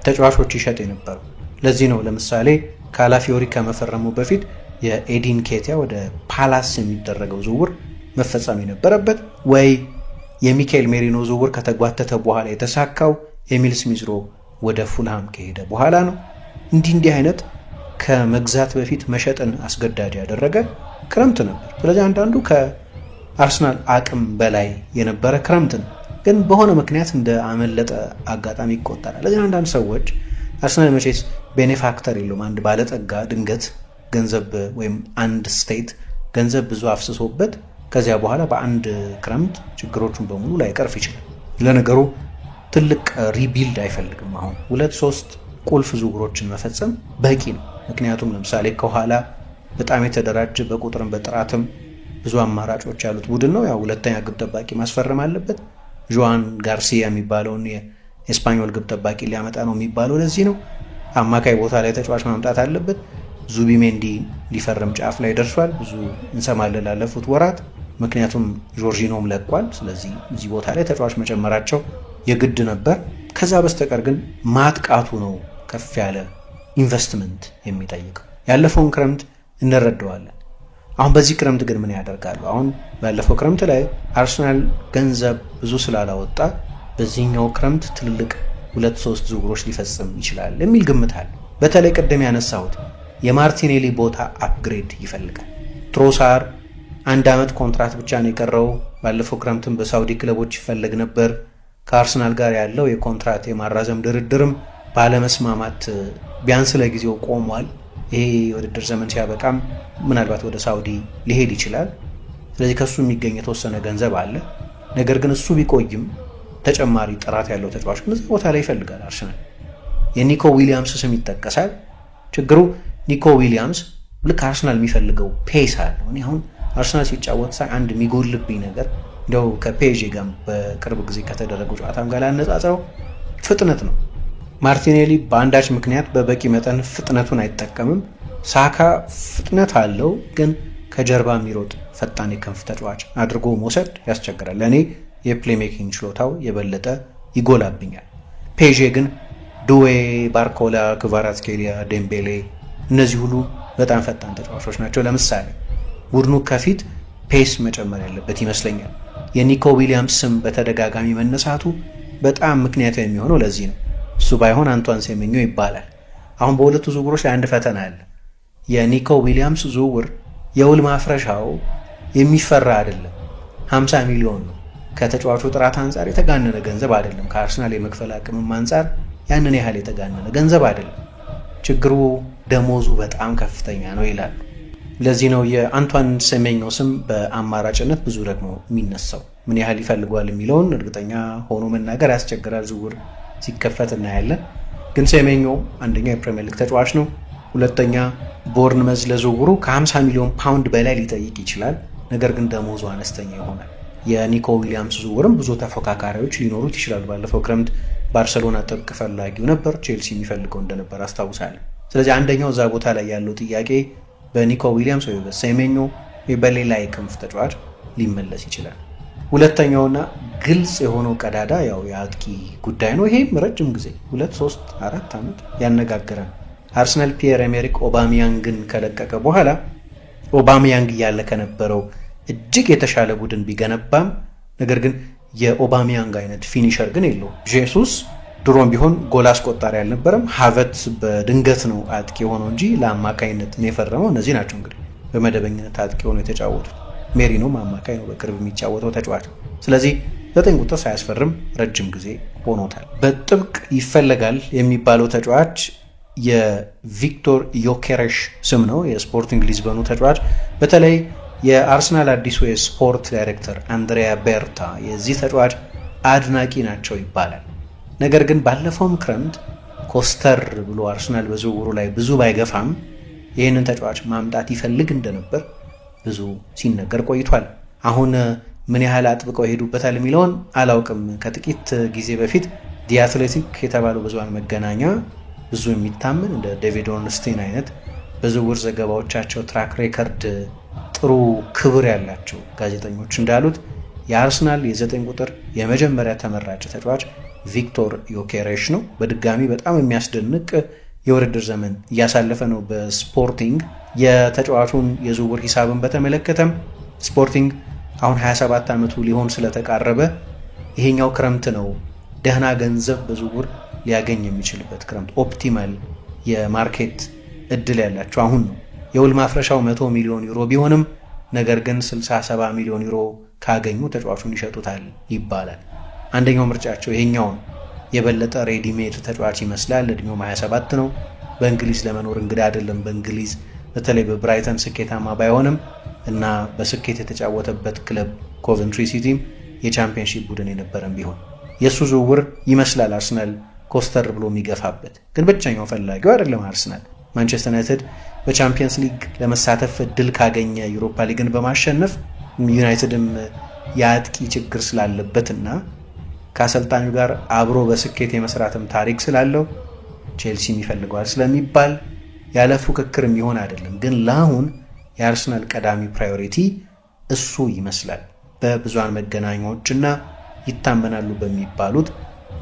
ተጫዋቾች ይሸጥ የነበረው። ለዚህ ነው ለምሳሌ ካላፊዮሪ ከመፈረሙ በፊት የኤዲን ኬቲያ ወደ ፓላስ የሚደረገው ዝውውር መፈጸም የነበረበት፣ ወይ የሚካኤል ሜሪኖ ዝውውር ከተጓተተ በኋላ የተሳካው ኤሚል ስሚዝሮ ወደ ፉልሃም ከሄደ በኋላ ነው። እንዲህ አይነት ከመግዛት በፊት መሸጥን አስገዳጅ ያደረገ ክረምት ነበር። ስለዚህ አንዳንዱ ከአርሰናል አቅም በላይ የነበረ ክረምት ነው፣ ግን በሆነ ምክንያት እንደ አመለጠ አጋጣሚ ይቆጠራል። ለዚህ አንዳንድ ሰዎች አርሰናል መቼስ ቤኔፋክተር የለውም። አንድ ባለጠጋ ድንገት ገንዘብ ወይም አንድ ስቴት ገንዘብ ብዙ አፍስሶበት ከዚያ በኋላ በአንድ ክረምት ችግሮቹን በሙሉ ላይቀርፍ ይችላል። ለነገሩ ትልቅ ሪቢልድ አይፈልግም። አሁን 2-3 ቁልፍ ዝውውሮችን መፈጸም በቂ ነው። ምክንያቱም ለምሳሌ ከኋላ በጣም የተደራጀ በቁጥርም በጥራትም ብዙ አማራጮች ያሉት ቡድን ነው። ያው ሁለተኛ ግብ ጠባቂ ማስፈረም አለበት። ጆዋን ጋርሲያ የሚባለውን የስፓኞል ግብ ጠባቂ ሊያመጣ ነው የሚባለው ለዚህ ነው። አማካይ ቦታ ላይ ተጫዋች ማምጣት አለበት። ዙቢሜንዲ ሊፈርም ጫፍ ላይ ደርሷል። ብዙ እንሰማለን ላለፉት ወራት፣ ምክንያቱም ጆርጂኖም ለቋል። ስለዚህ እዚህ ቦታ ላይ ተጫዋች መጨመራቸው የግድ ነበር። ከዛ በስተቀር ግን ማጥቃቱ ነው ከፍ ያለ ኢንቨስትመንት የሚጠይቀው። ያለፈውን ክረምት እንረዳዋለን። አሁን በዚህ ክረምት ግን ምን ያደርጋሉ? አሁን ባለፈው ክረምት ላይ አርሰናል ገንዘብ ብዙ ስላላወጣ በዚህኛው ክረምት ትልልቅ 2-3 ዝውውሮች ሊፈጽም ይችላል የሚል ግምት አለ። በተለይ ቅድም ያነሳሁት የማርቲኔሊ ቦታ አፕግሬድ ይፈልጋል። ትሮሳር 1 ዓመት ኮንትራት ብቻ ነው የቀረው። ባለፈው ክረምትም በሳውዲ ክለቦች ይፈልግ ነበር። ከአርሰናል ጋር ያለው የኮንትራት የማራዘም ድርድርም ባለመስማማት ቢያንስ ለጊዜው ቆሟል። ይሄ የውድድር ዘመን ሲያበቃም ምናልባት ወደ ሳውዲ ሊሄድ ይችላል። ስለዚህ ከሱ የሚገኝ የተወሰነ ገንዘብ አለ። ነገር ግን እሱ ቢቆይም ተጨማሪ ጥራት ያለው ተጫዋች ግን እዚህ ቦታ ላይ ይፈልጋል አርሰናል። የኒኮ ዊሊያምስ ስም ይጠቀሳል። ችግሩ ኒኮ ዊሊያምስ ልክ አርሰናል የሚፈልገው ፔስ አለው። እኔ አሁን አርሰናል ሲጫወት ሳይ አንድ የሚጎልብኝ ነገር እንደው ከፔዤ ጋር በቅርብ ጊዜ ከተደረገው ጨዋታም ጋር አነጻጽረው ፍጥነት ነው። ማርቲኔሊ በአንዳች ምክንያት በበቂ መጠን ፍጥነቱን አይጠቀምም። ሳካ ፍጥነት አለው፣ ግን ከጀርባ የሚሮጥ ፈጣን የክንፍ ተጫዋች አድርጎ መውሰድ ያስቸግራል። ለእኔ የፕሌሜኪንግ ችሎታው የበለጠ ይጎላብኛል። ፔዤ ግን ዱዌ፣ ባርኮላ፣ ክቫራትስኬሊያ፣ ዴምቤሌ እነዚህ ሁሉ በጣም ፈጣን ተጫዋቾች ናቸው። ለምሳሌ ቡድኑ ከፊት ፔስ መጨመር ያለበት ይመስለኛል። የኒኮ ዊሊያምስ ስም በተደጋጋሚ መነሳቱ በጣም ምክንያታዊ የሚሆነው ለዚህ ነው። እሱ ባይሆን አንቷን ሴሜኞ ይባላል። አሁን በሁለቱ ዝውውሮች ላይ አንድ ፈተና አለ። የኒኮ ዊሊያምስ ዝውውር የውል ማፍረሻው የሚፈራ አይደለም። 50 ሚሊዮን ነው። ከተጫዋቹ ጥራት አንጻር የተጋነነ ገንዘብ አይደለም። ከአርሰናል የመክፈል አቅምም አንጻር ያንን ያህል የተጋነነ ገንዘብ አይደለም። ችግሩ ደሞዙ በጣም ከፍተኛ ነው ይላሉ። ለዚህ ነው የአንቷን ሴሜኞ ስም በአማራጭነት ብዙ ደግሞ የሚነሳው። ምን ያህል ይፈልጓል የሚለውን እርግጠኛ ሆኖ መናገር ያስቸግራል። ዝውውር ሲከፈት እናያለን። ግን ሴሜኞ አንደኛ የፕሪሚየር ሊግ ተጫዋች ነው። ሁለተኛ ቦርንመዝ ለዝውውሩ ከ50 ሚሊዮን ፓውንድ በላይ ሊጠይቅ ይችላል። ነገር ግን ደሞዙ አነስተኛ ይሆናል። የኒኮ ዊሊያምስ ዝውውርም ብዙ ተፎካካሪዎች ሊኖሩት ይችላሉ። ባለፈው ክረምት ባርሰሎና ጥብቅ ፈላጊው ነበር፣ ቼልሲ የሚፈልገው እንደነበር አስታውሳለሁ። ስለዚህ አንደኛው እዛ ቦታ ላይ ያለው ጥያቄ በኒኮ ዊሊያምስ ወይ በሴሜኞ ወይ በሌላ የክንፍ ተጫዋች ሊመለስ ይችላል። ሁለተኛውና ግልጽ የሆነው ቀዳዳ ያው የአጥቂ ጉዳይ ነው። ይሄም ረጅም ጊዜ 2-3-4 ዓመት ያነጋገረን። አርሰናል ፒየር ኤሜሪክ ኦባሚያንግን ከለቀቀ በኋላ ኦባሚያንግ እያለ ከነበረው እጅግ የተሻለ ቡድን ቢገነባም ነገር ግን የኦባሚያንግ አይነት ፊኒሸር ግን የለው። ጄሱስ ድሮም ቢሆን ጎል አስቆጣሪ አልነበረም። ሃቨርትዝ በድንገት ነው አጥቂ ሆነው እንጂ ለአማካይነት ነው የፈረመው። እነዚህ ናቸው እንግዲህ በመደበኛነት አጥቂ ሆነው የተጫወቱት። ሜሪኖም አማካይ ነው በቅርብ የሚጫወተው ተጫዋች። ስለዚህ 9 ቁጥር ሳያስፈርም ረጅም ጊዜ ሆኖታል። በጥብቅ ይፈለጋል የሚባለው ተጫዋች የቪክቶር ዮኬሬሽ ስም ነው። የስፖርቲንግ ሊዝበኑ ተጫዋች በተለይ የአርሰናል አዲሱ የስፖርት ዳይሬክተር አንድሪያ ቤርታ የዚህ ተጫዋች አድናቂ ናቸው ይባላል። ነገር ግን ባለፈውም ክረምት ኮስተር ብሎ አርሰናል በዝውውሩ ላይ ብዙ ባይገፋም ይህንን ተጫዋች ማምጣት ይፈልግ እንደነበር ብዙ ሲነገር ቆይቷል። አሁን ምን ያህል አጥብቀው ይሄዱበታል የሚለውን አላውቅም። ከጥቂት ጊዜ በፊት ዲ አትሌቲክ የተባለው ብዙሃን መገናኛ ብዙ የሚታመን እንደ ዴቪድ ኦርንስቲን አይነት በዝውውር ዘገባዎቻቸው ትራክ ሬከርድ ጥሩ ክብር ያላቸው ጋዜጠኞች እንዳሉት የአርሰናል የ9 ቁጥር የመጀመሪያ ተመራጭ ተጫዋች ቪክቶር ዮኬሬሽ ነው። በድጋሚ በጣም የሚያስደንቅ የውድድር ዘመን እያሳለፈ ነው በስፖርቲንግ። የተጫዋቹን የዝውውር ሂሳብን በተመለከተም ስፖርቲንግ አሁን 27 ዓመቱ ሊሆን ስለተቃረበ ይሄኛው ክረምት ነው ደህና ገንዘብ በዝውውር ሊያገኝ የሚችልበት ክረምት፣ ኦፕቲማል የማርኬት እድል ያላቸው አሁን ነው። የውል ማፍረሻው 100 ሚሊዮን ዩሮ ቢሆንም ነገር ግን 60-70 ሚሊዮን ዩሮ ካገኙ ተጫዋቹን ይሸጡታል ይባላል። አንደኛው ምርጫቸው ይሄኛውን የበለጠ ሬዲሜድ ተጫዋች ይመስላል። እድሜው 27 ነው። በእንግሊዝ ለመኖር እንግዳ አይደለም። በእንግሊዝ በተለይ በብራይተን ስኬታማ ባይሆንም እና በስኬት የተጫወተበት ክለብ ኮቨንትሪ ሲቲም የቻምፒየንሺፕ ቡድን የነበረም ቢሆን የሱ ዝውውር ይመስላል አርሰናል ኮስተር ብሎ የሚገፋበት። ግን ብቸኛው ፈላጊው አይደለም አርሰናል። ማንቸስተር ዩናይትድ በቻምፒየንስ ሊግ ለመሳተፍ እድል ካገኘ ዩሮፓ ሊግን በማሸነፍ ዩናይትድም የአጥቂ ችግር ስላለበትና ከአሰልጣኙ ጋር አብሮ በስኬት የመስራትም ታሪክ ስላለው ቼልሲም ይፈልገዋል ስለሚባል ያለ ፉክክር የሚሆን አይደለም። ግን ለአሁን የአርሰናል ቀዳሚ ፕራዮሪቲ እሱ ይመስላል። በብዙሃን መገናኛዎችና ይታመናሉ በሚባሉት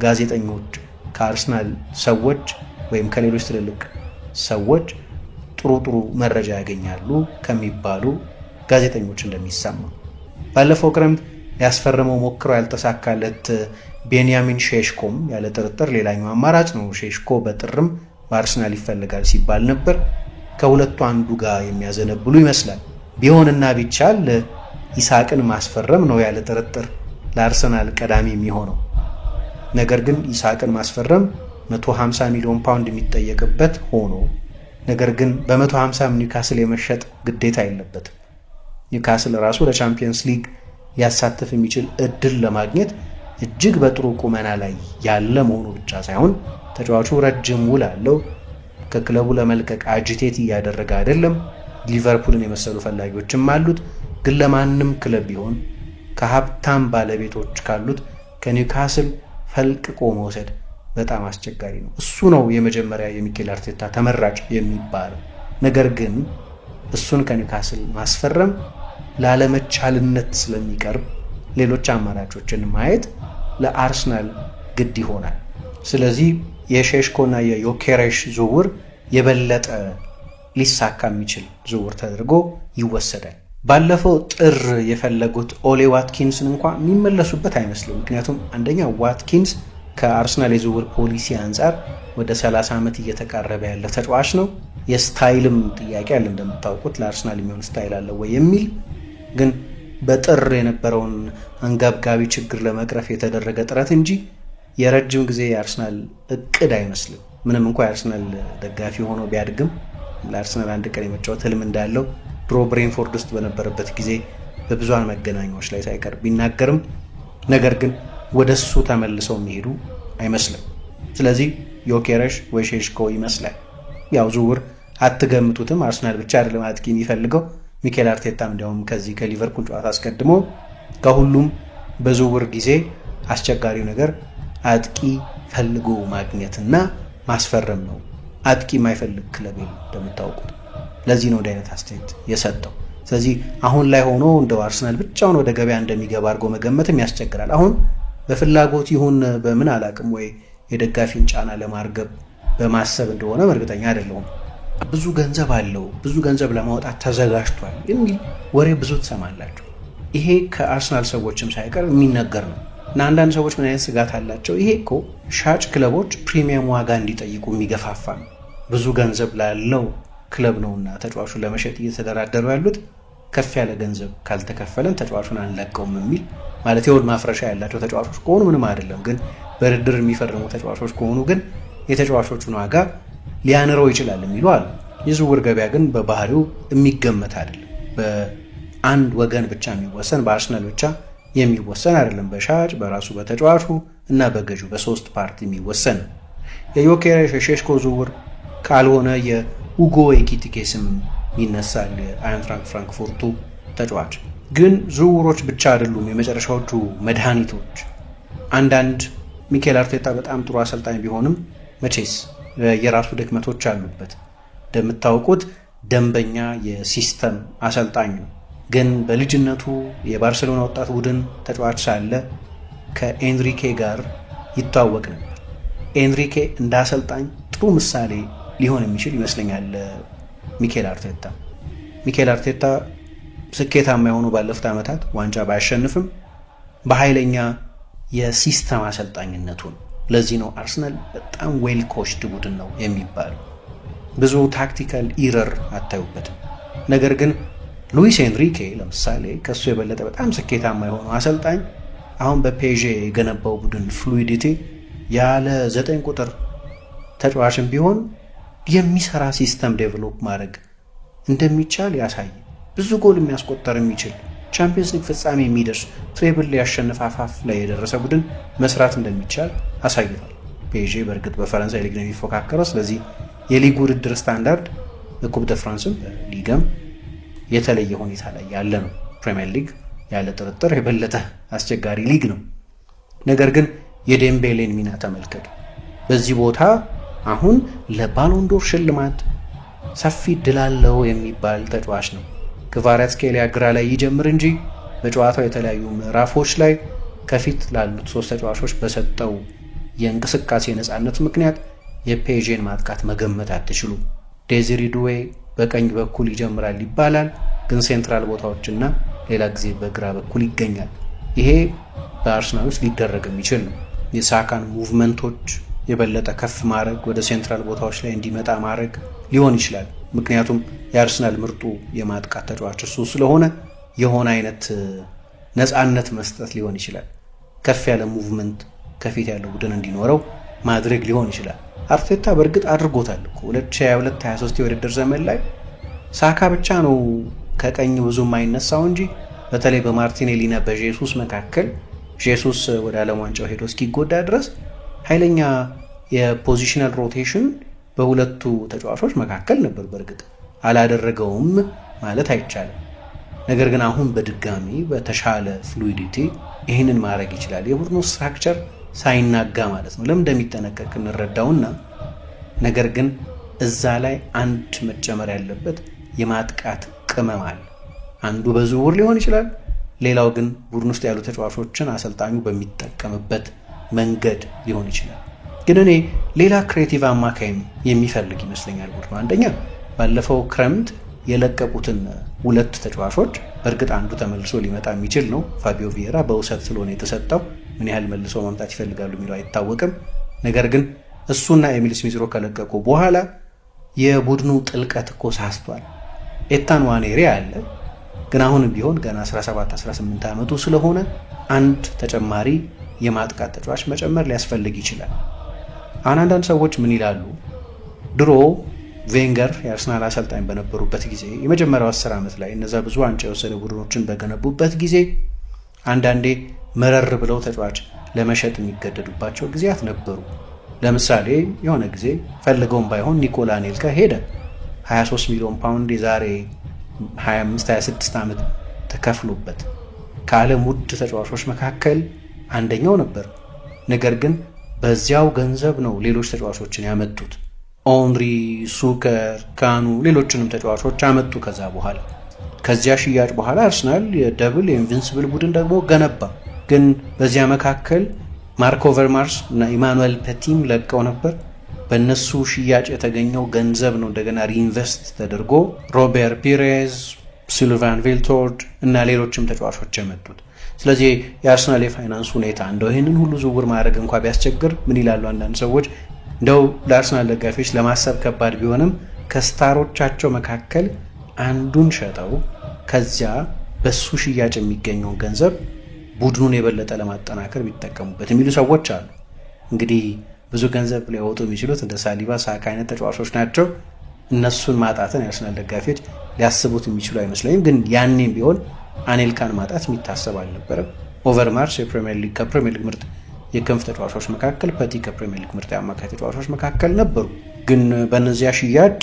ጋዜጠኞች ከአርሰናል ሰዎች ወይም ከሌሎች ትልልቅ ሰዎች ጥሩ መረጃ ያገኛሉ ከሚባሉ ጋዜጠኞች እንደሚሰማ ባለፈው ክረምት ያስፈረመው ሞክረው ያልተሳካለት ቤንያሚን ሼሽኮም ያለ ጥርጥር ሌላኛው አማራጭ ነው። ሼሽኮ በጥርም በአርሰናል ይፈልጋል ሲባል ነበር። ከሁለቱ አንዱ ጋር የሚያዘነብሉ ይመስላል። ቢሆንና ቢቻል ኢሳቅን ማስፈረም ነው ያለ ጥርጥር ለአርሰናል ቀዳሚ የሚሆነው። ነገር ግን ኢሳቅን ማስፈረም 150 ሚሊዮን ፓውንድ የሚጠየቅበት ሆኖ ነገር ግን በ150 ኒውካስል የመሸጥ ግዴታ የለበትም። ኒውካስል ራሱ ለቻምፒየንስ ሊግ ሊያሳትፍ የሚችል እድል ለማግኘት እጅግ በጥሩ ቁመና ላይ ያለ መሆኑ ብቻ ሳይሆን ተጫዋቹ ረጅም ውል አለው። ከክለቡ ለመልቀቅ አጂቴት እያደረገ አይደለም። ሊቨርፑልን የመሰሉ ፈላጊዎችም አሉት። ግን ለማንም ክለብ ቢሆን ከሀብታም ባለቤቶች ካሉት ከኒውካስል ፈልቅቆ መውሰድ በጣም አስቸጋሪ ነው። እሱ ነው የመጀመሪያ የሚኬል አርቴታ ተመራጭ የሚባለው። ነገር ግን እሱን ከኒውካስል ማስፈረም ላለመቻልነት ስለሚቀርብ ሌሎች አማራጮችን ማየት ለአርሰናል ግድ ይሆናል። ስለዚህ የሼሽኮና የዮኬሬሽ ዝውውር የበለጠ ሊሳካ የሚችል ዝውውር ተደርጎ ይወሰዳል። ባለፈው ጥር የፈለጉት ኦሌ ዋትኪንስን እንኳን የሚመለሱበት አይመስልም። ምክንያቱም አንደኛ ዋትኪንስ ከአርሰናል የዝውውር ፖሊሲ አንጻር ወደ 30 ዓመት እየተቃረበ ያለ ተጫዋች ነው። የስታይልም ጥያቄ አለ እንደምታውቁት፣ ለአርሰናል የሚሆን ስታይል አለ ወይ የሚል ግን በጥር የነበረውን አንገብጋቢ ችግር ለመቅረፍ የተደረገ ጥረት እንጂ የረጅም ጊዜ የአርሰናል እቅድ አይመስልም። ምንም እንኳ የአርሰናል ደጋፊ ሆኖ ቢያድግም ለአርሰናል አንድ ቀን የመጫወት ህልም እንዳለው ድሮ ብሬንፎርድ ውስጥ በነበረበት ጊዜ በብዙሃን መገናኛዎች ላይ ሳይቀር ቢናገርም ነገር ግን ወደሱ ተመልሰው የሚሄዱ አይመስልም። ስለዚህ ዮኬረሽ ወይ ሼሽኮ ይመስላል። ያው ዝውውር አትገምቱትም። አርሰናል ብቻ አይደለም አጥቂ የሚፈልገው፣ ሚኬል አርቴታም እንዲያውም ከዚህ ከሊቨርፑል ጨዋታ አስቀድሞ ከሁሉም በዝውውር ጊዜ አስቸጋሪው ነገር አጥቂ ፈልጎ ማግኘትና ማስፈረም ነው። አጥቂ የማይፈልግ ክለብ የለም እንደምታውቁት። ለዚህ ነው እንደ አይነት አስተያየት የሰጠው። ስለዚህ አሁን ላይ ሆኖ እንደው አርሰናል ብቻውን ወደ ገበያ እንደሚገባ አድርጎ መገመትም ያስቸግራል። አሁን በፍላጎት ይሁን በምን አላቅም ወይ የደጋፊን ጫና ለማርገብ በማሰብ እንደሆነ እርግጠኛ አይደለሁም። ብዙ ገንዘብ አለው፣ ብዙ ገንዘብ ለማውጣት ተዘጋጅቷል የሚል ወሬ ብዙ ትሰማላችሁ። ይሄ ከአርሰናል ሰዎችም ሳይቀር የሚነገር ነው። እና አንዳንድ ሰዎች ምን አይነት ስጋት አላቸው? ይሄ እኮ ሻጭ ክለቦች ፕሪሚየም ዋጋ እንዲጠይቁ የሚገፋፋ ነው። ብዙ ገንዘብ ላለው ክለብ ነውና ተጫዋቹን ለመሸጥ እየተደራደሩ ያሉት። ከፍ ያለ ገንዘብ ካልተከፈለን ተጫዋቹን አንለቀውም የሚል ማለት የውል ማፍረሻ ያላቸው ተጫዋቾች ከሆኑ ምንም አይደለም። ግን በድርድር የሚፈርሙ ተጫዋቾች ከሆኑ ግን የተጫዋቾቹን ዋጋ ሊያንረው ይችላል የሚሉ አሉ። የዝውውር ገበያ ግን በባህሪው የሚገመት አይደለም። በአንድ ወገን ብቻ የሚወሰን በአርሰናል ብቻ የሚወሰን አይደለም። በሻጭ በራሱ በተጫዋቹ እና በገዢው በሶስት ፓርቲ የሚወሰን። የዮኬሬሽ የሼሽኮ ዝውውር ካልሆነ የኡጎ ኤኪቲኬ ስም ይነሳል። የአይንትራክት ፍራንክፉርቱ ተጫዋች ግን ዝውውሮች ብቻ አይደሉም የመጨረሻዎቹ መድኃኒቶች። አንዳንድ ሚኬል አርቴታ በጣም ጥሩ አሰልጣኝ ቢሆንም መቼስ የራሱ ድክመቶች አሉበት። እንደምታውቁት ደንበኛ የሲስተም አሰልጣኝ ነው። ግን በልጅነቱ የባርሴሎና ወጣት ቡድን ተጫዋች ሳለ ከኤንሪኬ ጋር ይተዋወቅ ነበር። ኤንሪኬ እንደ አሰልጣኝ ጥሩ ምሳሌ ሊሆን የሚችል ይመስለኛል ሚኬል አርቴታ። ሚኬል አርቴታ ስኬታማ የሆኑ ባለፉት ዓመታት ዋንጫ ባያሸንፍም በኃይለኛ የሲስተም አሰልጣኝነቱን፣ ለዚህ ነው አርሰናል በጣም ዌል ኮችድ ቡድን ነው የሚባለው። ብዙ ታክቲካል ኢረር አታዩበትም። ነገር ግን ሉዊስ ኤንሪኬ ለምሳሌ ከሱ የበለጠ በጣም ስኬታማ የሆኑ አሰልጣኝ አሁን በፔዤ የገነባው ቡድን ፍሉይዲቲ ያለ 9 ቁጥር ተጫዋችም ቢሆን የሚሰራ ሲስተም ዴቨሎፕ ማድረግ እንደሚቻል ያሳይ። ብዙ ጎል የሚያስቆጠር የሚችል ቻምፒየንስ ሊግ ፍጻሜ የሚደርስ ትሬብል ሊያሸንፍ አፋፍ ላይ የደረሰ ቡድን መስራት እንደሚቻል አሳይቷል። ፔዤ በእርግጥ በፈረንሳይ ሊግ ነው የሚፎካከረው። ስለዚህ የሊግ ውድድር ስታንዳርድ በኩፕ ደ ፍራንስም ሊግም የተለየ ሁኔታ ላይ ያለ ነው። ፕሪሚየር ሊግ ያለ ጥርጥር የበለጠ አስቸጋሪ ሊግ ነው። ነገር ግን የዴምቤሌን ሚና ተመልከቱ። በዚህ ቦታ አሁን ለባሎንዶር ሽልማት ሰፊ ድል አለው የሚባል ተጫዋች ነው። ክቫራትስኬሊያ ግራ ላይ ይጀምር እንጂ በጨዋታው የተለያዩ ምዕራፎች ላይ ከፊት ላሉት 3 ተጫዋቾች በሰጠው የእንቅስቃሴ ነፃነት ምክንያት የፔዤን ማጥቃት መገመት አትችሉ። ዴዚሪ ዱዌ በቀኝ በኩል ይጀምራል ይባላል፣ ግን ሴንትራል ቦታዎችና ሌላ ጊዜ በግራ በኩል ይገኛል። ይሄ በአርሰናል ውስጥ ሊደረግ የሚችል ነው። የሳካን ሙቭመንቶች የበለጠ ከፍ ማድረግ፣ ወደ ሴንትራል ቦታዎች ላይ እንዲመጣ ማድረግ ሊሆን ይችላል። ምክንያቱም የአርሰናል ምርጡ የማጥቃት ተጫዋች እሱ ስለሆነ የሆነ አይነት ነፃነት መስጠት ሊሆን ይችላል። ከፍ ያለ ሙቭመንት ከፊት ያለው ቡድን እንዲኖረው ማድረግ ሊሆን ይችላል። አርቴታ በእርግጥ አድርጎታል እኮ 2022-23 የውድድር ዘመን ላይ ሳካ ብቻ ነው ከቀኝ ብዙ የማይነሳው እንጂ በተለይ በማርቲኔሊና በጄሱስ መካከል ጄሱስ ወደ ዓለም ዋንጫው ሄዶ እስኪጎዳ ድረስ ኃይለኛ የፖዚሽናል ሮቴሽን በሁለቱ ተጫዋቾች መካከል ነበር። በእርግጥ አላደረገውም ማለት አይቻልም። ነገር ግን አሁን በድጋሚ በተሻለ ፍሉይዲቲ ይህንን ማድረግ ይችላል። የቡድኑ ስትራክቸር ሳይናጋ ማለት ነው። ለምን እንደሚጠነቀቅ እንረዳውና ነገር ግን እዛ ላይ አንድ መጨመር ያለበት የማጥቃት ቅመም አለ። አንዱ በዝውውር ሊሆን ይችላል፣ ሌላው ግን ቡድን ውስጥ ያሉ ተጫዋቾችን አሰልጣኙ በሚጠቀምበት መንገድ ሊሆን ይችላል። ግን እኔ ሌላ ክሬቲቭ አማካይም የሚፈልግ ይመስለኛል ቡድኑ። አንደኛ ባለፈው ክረምት የለቀቁትን ሁለት ተጫዋቾች በእርግጥ አንዱ ተመልሶ ሊመጣ የሚችል ነው። ፋቢዮ ቪዬራ በውሰት ስለሆነ የተሰጠው ምን ያህል መልሶ ማምጣት ይፈልጋሉ የሚለው አይታወቅም። ነገር ግን እሱና ኤሚል ስሚዝ ሮ ከለቀቁ በኋላ የቡድኑ ጥልቀት እኮ ሳስቷል። ኤታን ዋኔሪ አለ፣ ግን አሁንም ቢሆን ገና 17-18 ዓመቱ ስለሆነ አንድ ተጨማሪ የማጥቃት ተጫዋች መጨመር ሊያስፈልግ ይችላል። አንዳንድ ሰዎች ምን ይላሉ? ድሮ ቬንገር የአርሰናል አሰልጣኝ በነበሩበት ጊዜ የመጀመሪያው 10 ዓመት ላይ እነዛ ብዙ ዋንጫ የወሰደ ቡድኖችን በገነቡበት ጊዜ አንዳንዴ መረር ብለው ተጫዋች ለመሸጥ የሚገደዱባቸው ጊዜያት ነበሩ። ለምሳሌ የሆነ ጊዜ ፈልገውም ባይሆን ኒኮላ አኔልካ ሄደ። 23 ሚሊዮን ፓውንድ የዛሬ 25-26 ዓመት ተከፍሎበት ከዓለም ውድ ተጫዋቾች መካከል አንደኛው ነበር። ነገር ግን በዚያው ገንዘብ ነው ሌሎች ተጫዋቾችን ያመጡት። ኦንሪ፣ ሱከር፣ ካኑ ሌሎችንም ተጫዋቾች አመጡ። ከዚያ ሽያጭ በኋላ አርሰናል የደብል የኢንቪንሲብል ቡድን ደግሞ ገነባ። ግን በዚያ መካከል ማርክ ኦቨርማርስ እና ኢማኑኤል ፔቲም ለቀው ነበር። በእነሱ ሽያጭ የተገኘው ገንዘብ ነው እንደገና ሪኢንቨስት ተደርጎ ሮቤር ፒሬዝ፣ ሲልቫን ቪልቶርድ እና ሌሎችም ተጫዋቾች የመጡት። ስለዚህ የአርሰናል የፋይናንስ ሁኔታ እንደው ይህንን ሁሉ ዝውውር ማድረግ እንኳ ቢያስቸግር ምን ይላሉ አንዳንድ ሰዎች፣ እንደው ለአርሰናል ደጋፊዎች ለማሰብ ከባድ ቢሆንም ከስታሮቻቸው መካከል አንዱን ሸጠው ከዚያ በሱ ሽያጭ የሚገኘውን ገንዘብ ቡድኑን የበለጠ ለማጠናከር ቢጠቀሙበት የሚሉ ሰዎች አሉ። እንግዲህ ብዙ ገንዘብ ሊያወጡ የሚችሉት እንደ ሳሊባ፣ ሳካ አይነት ተጫዋቾች ናቸው። እነሱን ማጣትን የአርሰናል ደጋፊዎች ሊያስቡት የሚችሉ አይመስለኝም። ግን ያኔም ቢሆን አኔልካን ማጣት የሚታሰብ አልነበረም። ኦቨርማርስ ከፕሪሚየር ሊግ ምርጥ የክንፍ ተጫዋቾች መካከል፣ ፐቲ ከፕሪሚየር ሊግ ምርጥ የአማካይ ተጫዋቾች መካከል ነበሩ። ግን በእነዚያ ሽያጭ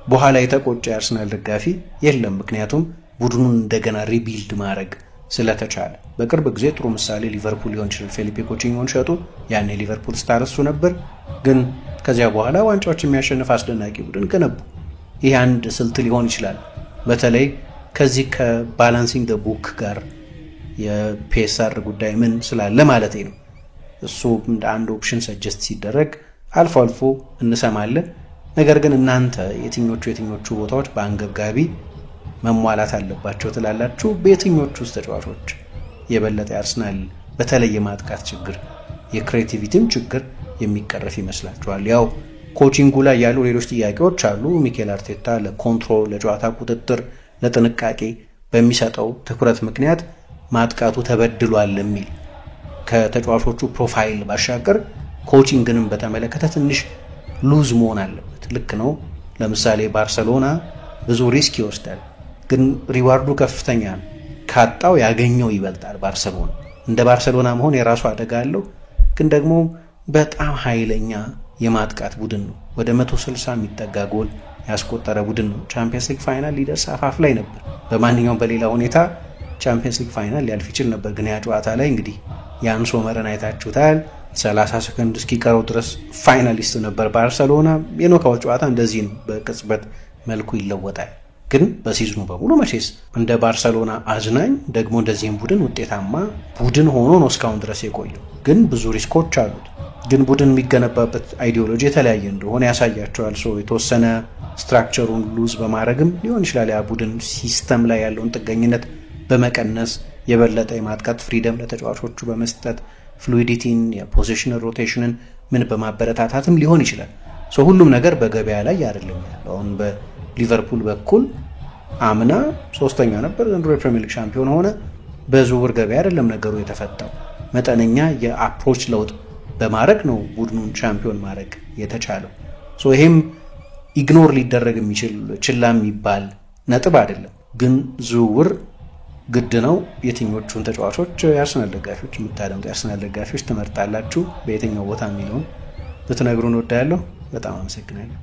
በኋላ የተቆጨ የአርሰናል ደጋፊ የለም። ምክንያቱም ቡድኑን እንደገና ሪቢልድ ማድረግ ስለተቻለ። በቅርብ ጊዜ ጥሩ ምሳሌ ሊቨርፑል ሊሆን ይችላል። ፌሊፔ ኮቺኞን ሸጡ። ያኔ ሊቨርፑል ስታር እሱ ነበር። ግን ከዚያ በኋላ ዋንጫዎች የሚያሸንፍ አስደናቂ ቡድን ገነቡ። ይህ አንድ ስልት ሊሆን ይችላል። በተለይ ከዚህ ከባላንሲንግ ደ ቡክ ጋር የፒኤስአር ጉዳይ ምን ስላለ ማለት ነው። እሱ እንደ አንድ ኦፕሽን ሰጀስት ሲደረግ አልፎ አልፎ እንሰማለን። ነገር ግን እናንተ የትኞቹ ቦታዎች በአንገብጋቢ መሟላት አለባቸው ትላላችሁ? በየትኞቹ ውስጥ ተጫዋቾች የበለጠ አርሰናል በተለይ የማጥቃት ችግር የክሬቲቪቲም ችግር የሚቀረፍ ይመስላችኋል? ያው ኮቺንጉ ላይ ያሉ ሌሎች ጥያቄዎች አሉ። ሚኬል አርቴታ ለኮንትሮል፣ ለጨዋታ ቁጥጥር፣ ለጥንቃቄ በሚሰጠው ትኩረት ምክንያት ማጥቃቱ ተበድሏል የሚል ከተጫዋቾቹ ፕሮፋይል ባሻገር ኮቺንግንም በተመለከተ ትንሽ ሉዝ መሆን አለበት። ልክ ነው። ለምሳሌ ባርሰሎና ብዙ ሪስክ ይወስዳል፣ ግን ሪዋርዱ ከፍተኛ ነው። ካጣው ያገኘው ይበልጣል። ባርሰሎና እንደ ባርሰሎና መሆን የራሱ አደጋ አለው፣ ግን ደግሞ በጣም ኃይለኛ የማጥቃት ቡድን ነው። ወደ 160 የሚጠጋ ጎል ያስቆጠረ ቡድን ነው። ቻምፒየንስ ሊግ ፋይናል ሊደርስ አፋፍ ላይ ነበር። በማንኛውም በሌላ ሁኔታ ቻምፒየንስ ሊግ ፋይናል ሊያልፍ ይችል ነበር። ግን ያ ጨዋታ ላይ እንግዲህ ያን ሶመርን አይታችሁታል። 30 ሰከንድ እስኪቀረው ድረስ ፋይናሊስት ነበር ባርሰሎና። የኖካውት ጨዋታ እንደዚህ ነው፣ በቅጽበት መልኩ ይለወጣል። ግን በሲዝኑ በሙሉ መቼስ እንደ ባርሰሎና አዝናኝ ደግሞ እንደዚህም ቡድን ውጤታማ ቡድን ሆኖ ነው እስካሁን ድረስ የቆየው። ግን ብዙ ሪስኮች አሉት። ግን ቡድን የሚገነባበት አይዲዮሎጂ የተለያየ እንደሆነ ያሳያቸዋል። የተወሰነ ስትራክቸሩን ሉዝ በማድረግም ሊሆን ይችላል። ያ ቡድን ሲስተም ላይ ያለውን ጥገኝነት በመቀነስ የበለጠ የማጥቃት ፍሪደም ለተጫዋቾቹ በመስጠት ፍሉይዲቲን፣ የፖዚሽን ሮቴሽንን ምን በማበረታታትም ሊሆን ይችላል። ሁሉም ነገር በገበያ ላይ አይደለም ያለው። አሁን በሊቨርፑል በኩል አምና 3ኛ ነበር፣ ዘንድሮ የፕሪሚየር ሊግ ሻምፒዮን ሆነ። በዝውውር ገበያ አይደለም ነገሩ የተፈታው። መጠነኛ የአፕሮች ለውጥ በማድረግ ነው ቡድኑን ሻምፒዮን ማድረግ የተቻለው። ይሄም ኢግኖር ሊደረግ የሚችል ችላ የሚባል ነጥብ አይደለም። ግን ዝውውር ግድ ነው። የትኞቹን ተጫዋቾች የአርሰናል ደጋፊዎች የምታደምጡ የአርሰናል ደጋፊዎች ትመርጣላችሁ? በየትኛው ቦታ የሚለውን ብትነግሩን ወዳያለሁ። በጣም አመሰግናለሁ።